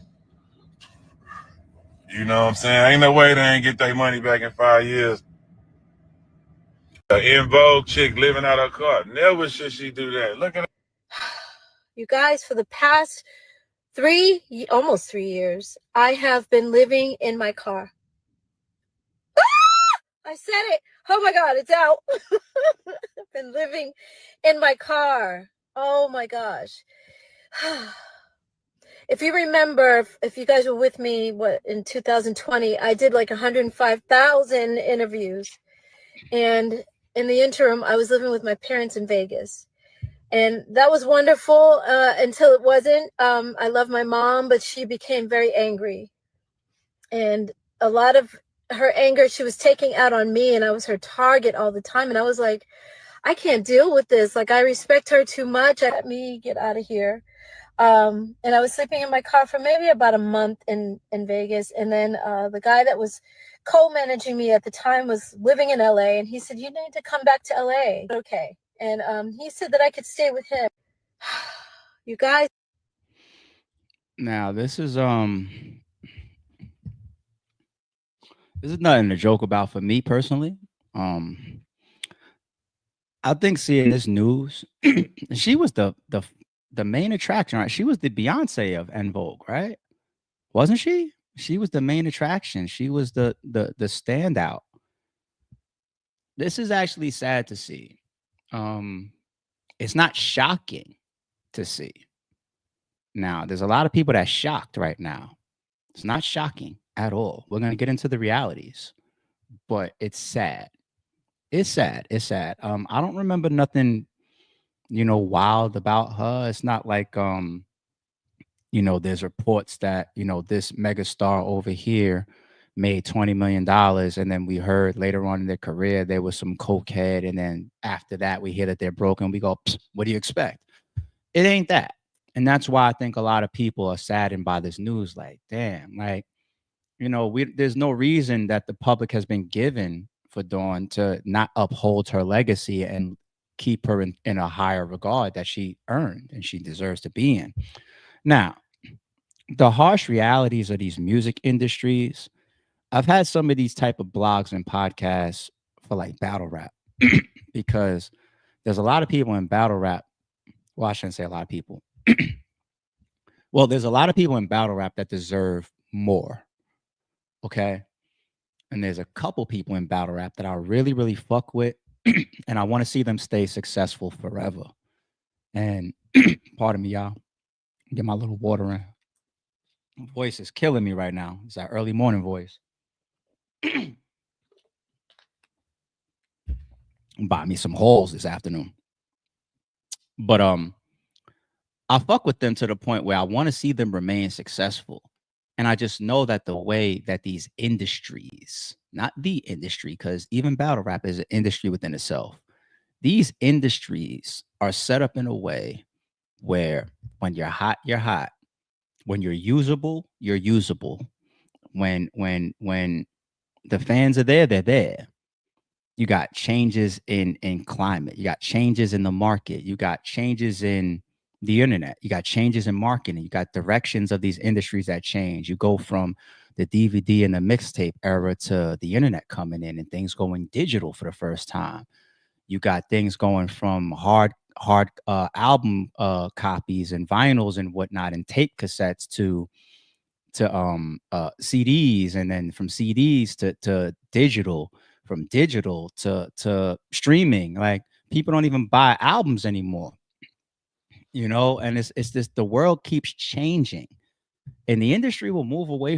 You know what I'm saying? Ain't no way they ain't get their money back in 5 years. In Vogue chick living out her car. Never should she do that. Look at her. You guys, for the past almost 3 years, I have been living in my car. I said it. Oh my God, it's out. I've been living in my car. Oh my gosh. If you remember, if you guys were with me, in 2020, I did like 105,000 interviews. And in the interim, I was living with my parents in Vegas. And that was wonderful until it wasn't. I love my mom, but she became very angry. And a lot of her anger, she was taking out on me, and I was her target all the time. And I was like, I can't deal with this. Like, I respect her too much. Let me get out of here. And I was sleeping in my car for maybe about a month in Vegas. And then the guy that was co-managing me at the time was living in LA. And he said, you need to come back to LA. Okay. And he said that I could stay with him. You guys. Now, this is nothing to joke about for me personally. I think seeing this news, she was the main attraction, right? She was the Beyonce of En Vogue, right? Wasn't she? She was the main attraction. She was the standout. This is actually sad to see. It's not shocking to see. Now, there's a lot of people that's shocked right now. It's not shocking at all. We're going to get into the realities, but it's sad. It's sad. I don't remember nothing wild about her. It's not like there's reports that, this megastar over here made $20 million. And then we heard later on in their career, there was some cokehead. And then after that, we hear that they're broken. We go, what do you expect? It ain't that. And that's why I think a lot of people are saddened by this news. Like, damn, like, there's no reason that the public has been given for Dawn to not uphold her legacy and keep her in a higher regard that she earned and she deserves to be in. Now, the harsh realities of these music industries, I've had some of these type of blogs and podcasts for like battle rap because there's a lot of people in battle rap. Well, I shouldn't say a lot of people. Well, there's a lot of people in battle rap that deserve more. Okay. And there's a couple people in battle rap that I really, really fuck with. And I want to see them stay successful forever. And pardon me, y'all. Get my little water in. My voice is killing me right now. It's that early morning voice. Buy me some holes this afternoon. But I fuck with them to the point where I want to see them remain successful. And I just know that the way that these industries, not the industry, because even battle rap is an industry within itself. These industries are set up in a way where when you're hot, you're hot. When you're usable, you're usable. When the fans are there, they're there. You got changes in climate. You got changes in the market. You got changes in the internet. You got changes in marketing. You got directions of these industries that change. You go from the DVD and the mixtape era to the internet coming in and things going digital for the first time. You got things going from hard album copies and vinyls and whatnot and tape cassettes to CDs, and then from CDs to digital, from digital to streaming. Like, people don't even buy albums anymore, and it's just the world keeps changing, and the industry will move away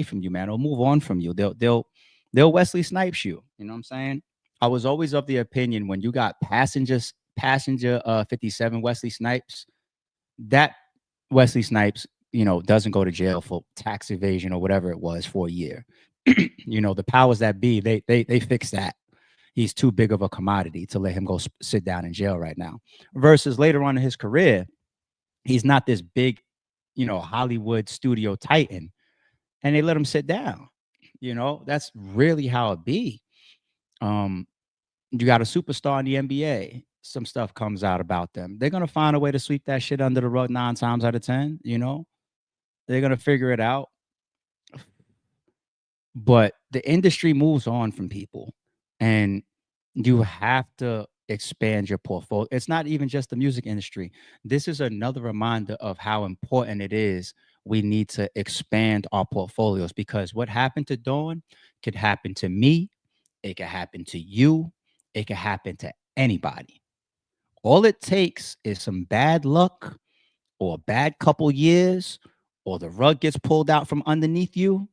from you, man. It'll move on from you. They'll Wesley Snipes you. You know what I'm saying? I was always of the opinion when you got passenger 57 Wesley Snipes, that Wesley Snipes, doesn't go to jail for tax evasion or whatever it was for a year. The powers that be, they fix that. He's too big of a commodity to let him go sit down in jail right now. Versus later on in his career, he's not this big, Hollywood studio titan, and they let him sit down. That's really how it be. You got a superstar in the NBA. Some stuff comes out about them. They're gonna find a way to sweep that shit under the rug 9 times out of 10. They're gonna figure it out. But the industry moves on from people, and you have to expand your portfolio. It's not even just the music industry. This is another reminder of how important it is. We need to expand our portfolios, because what happened to Dawn could happen to me. It could happen to you. It could happen to anybody. All it takes is some bad luck or a bad couple years, or the rug gets pulled out from underneath you.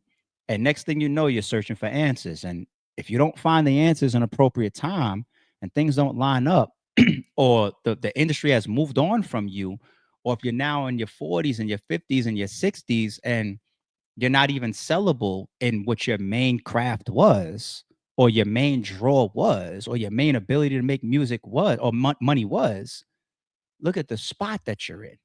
And next thing you know, you're searching for answers. And if you don't find the answers in appropriate time and things don't line up, or the industry has moved on from you, or if you're now in your 40s and your 50s and your 60s and you're not even sellable in what your main craft was, or your main draw was, or your main ability to make music was, or money was, look at the spot that you're in.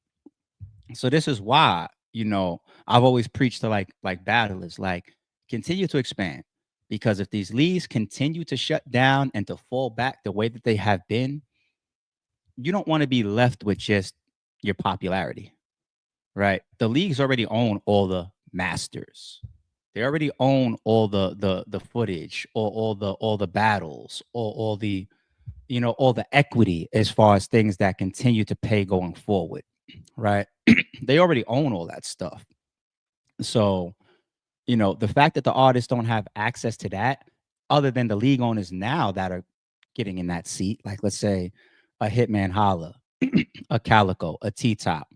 So this is why, I've always preached to like battlers, like, continue to expand, because if these leagues continue to shut down and to fall back the way that they have been, you don't want to be left with just your popularity, right? The leagues already own all the masters. They already own all the footage, or all the battles, or all the equity as far as things that continue to pay going forward, right? They already own all that stuff. So, the fact that the artists don't have access to that, other than the league owners now that are getting in that seat, like let's say a Hitman Holla, a Calico, a T-Top.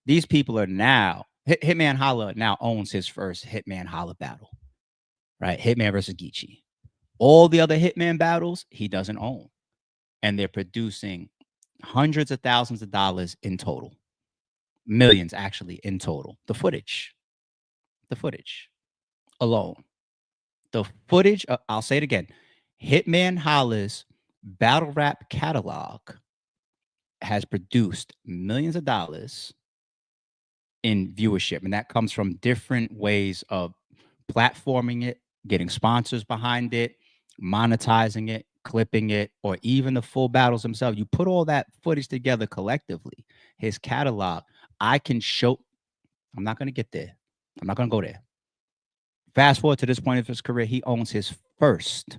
These people are now, Hitman Holla now owns his first Hitman Holla battle, right? Hitman versus Geechee. All the other Hitman battles, he doesn't own. And they're producing hundreds of thousands of dollars in total, millions actually in total. The footage alone, the footage. I'll say it again. Hitman Holla's battle rap catalog has produced millions of dollars in viewership, and that comes from different ways of platforming it, getting sponsors behind it, monetizing it, clipping it, or even the full battles themselves. You put all that footage together collectively, his catalog, I can show. I'm not going to get there. I'm not going to go there. Fast forward to this point of his career, he owns his first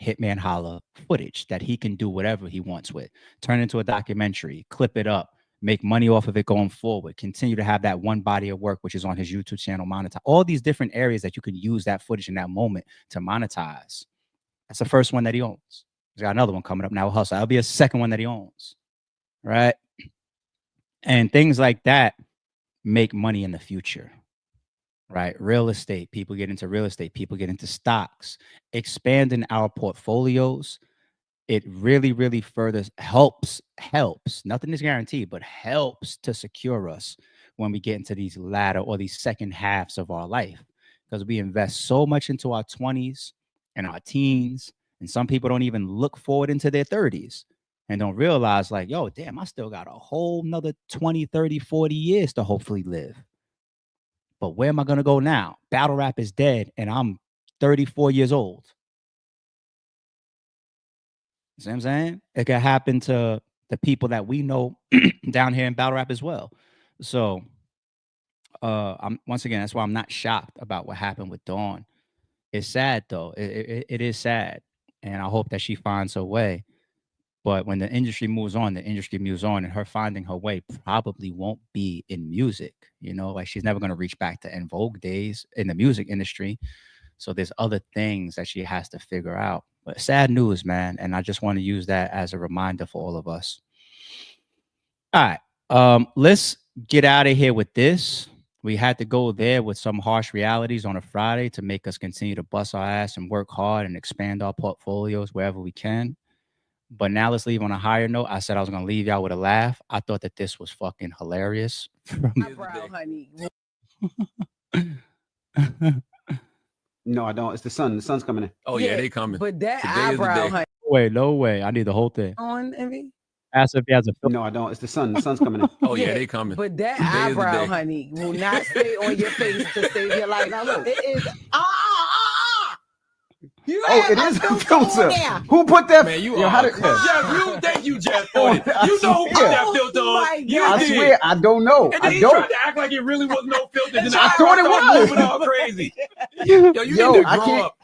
Hitman Holla footage that he can do whatever he wants with. Turn it into a documentary, clip it up, make money off of it going forward, continue to have that one body of work, which is on his YouTube channel, monetize. All these different areas that you can use that footage in that moment to monetize. That's the first one that he owns. He's got another one coming up now with Hustle. That'll be a second one that he owns, right? And things like that make money in the future, right? Real estate, people get into real estate, people get into stocks, expanding our portfolios. It really, really further helps. Nothing is guaranteed, but helps to secure us when we get into these latter or these second halves of our life, because we invest so much into our 20s and our teens. And some people don't even look forward into their 30s and don't realize, like, yo, damn, I still got a whole nother 20, 30, 40 years to hopefully live. But where am I going to go now? Battle rap is dead and I'm 34 years old. You see what I'm saying? It could happen to the people that we know down here in battle rap as well. So once again, that's why I'm not shocked about what happened with Dawn. It's sad though. It is sad. And I hope that she finds her way. But when the industry moves on, and her finding her way probably won't be in music. You know, like she's never going to reach back to En Vogue days in the music industry. So there's other things that she has to figure out. But sad news, man. And I just want to use that as a reminder for all of us. All right. Let's get out of here with this. We had to go there with some harsh realities on a Friday to make us continue to bust our ass and work hard and expand our portfolios wherever we can. But now let's leave on a higher note. I said I was going to leave y'all with a laugh. I thought that this was fucking hilarious. Eyebrow, honey. No, I don't. It's the sun. The sun's coming in. Oh, yeah, they coming. But that eyebrow, honey. Wait, no way. I need the whole thing. On, Envy? Ask if he has a filter. No, I don't. It's the sun. The sun's coming in. Oh, yeah, they coming. But that eyebrow, honey, will not stay on your face to save your life. Now, look, it is. It is a filter. Who put that? Man, you are. Jeff, thank you, Jeff, for it. You know who put that filter on. I swear, I don't know. And then he tried to act like it really was no filter. Then I thought it was. Moving all crazy. Yo, you need to grow up.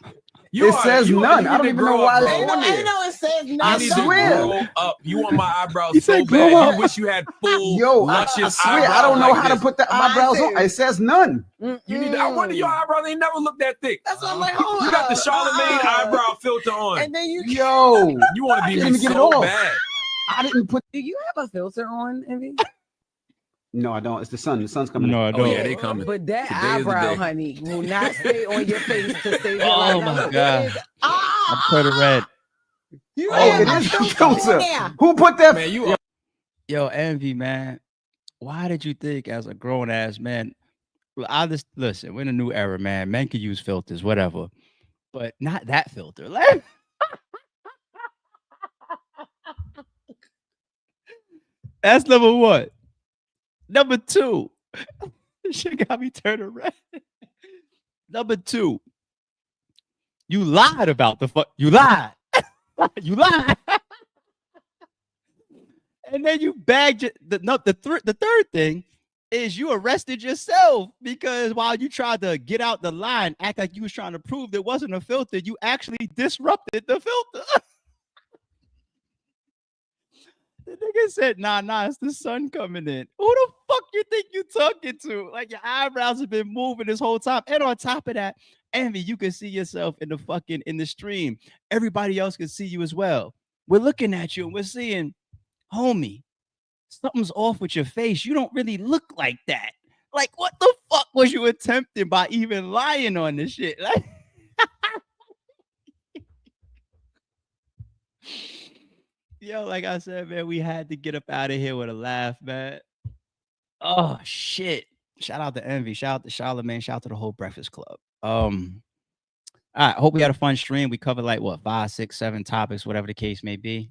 It says none. I don't even know why it's on there. I know it says none. I swear. Grow up. You want my eyebrows so bad. You wish you had full, luscious I swear, I don't know how to put the eyebrows on. It says none. You need. I wonder your eyebrows ain't never looked that thick. That's what I'm like. Hold you got the Charlemagne eyebrow filter on, and then you you want to be so bad. I didn't put. Do you have a filter on, Envy? No, I don't. It's the sun. The sun's coming. No, I don't. Oh, yeah, they coming. But that eyebrow, honey, will not stay on your face to save your life. Oh my god! I'm pretty red. It is a filter. Who put that? Man, Yo, Envy, man. Why did you think, as a grown ass man? I just listen. We're in a new era, man. Men can use filters, whatever, but not that filter. Like, that's number one. Number two, shit got me turning red. Number two, you lied about the fuck. You lied. You lied. And then you bagged the third thing is you arrested yourself because while you tried to get out the line, act like you was trying to prove there wasn't a filter, you actually disrupted the filter. The nigga said, nah, it's the sun coming in. Who the fuck you think you talking to? Like, your eyebrows have been moving this whole time. And on top of that, Envy, you can see yourself in the stream. Everybody else can see you as well. We're looking at you and we're seeing, homie, something's off with your face. You don't really look like that. Like, what the fuck was you attempting by even lying on this shit? Like, Yo, like I said, man, we had to get up out of here with a laugh, man. Oh shit! Shout out to Envy. Shout out to Charlamagne. Shout out to the whole Breakfast Club. All right. Hope we had a fun stream. We covered like what 5, 6, 7 topics, whatever the case may be.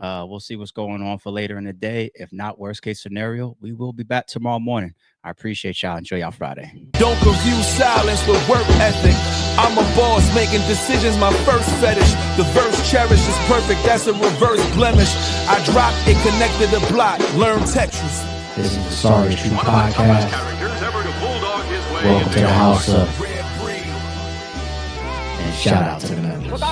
We'll see what's going on for later in the day. If not, worst case scenario, we will be back tomorrow morning. I appreciate y'all. Enjoy y'all Friday. Don't confuse silence with work ethic. I'm a boss making decisions, my first fetish. The verse cherished is perfect, that's a reverse blemish. I drop it, connected to block, learn Tetris. This is the Sorry True Podcast. Welcome to the house of. And shout out to the members.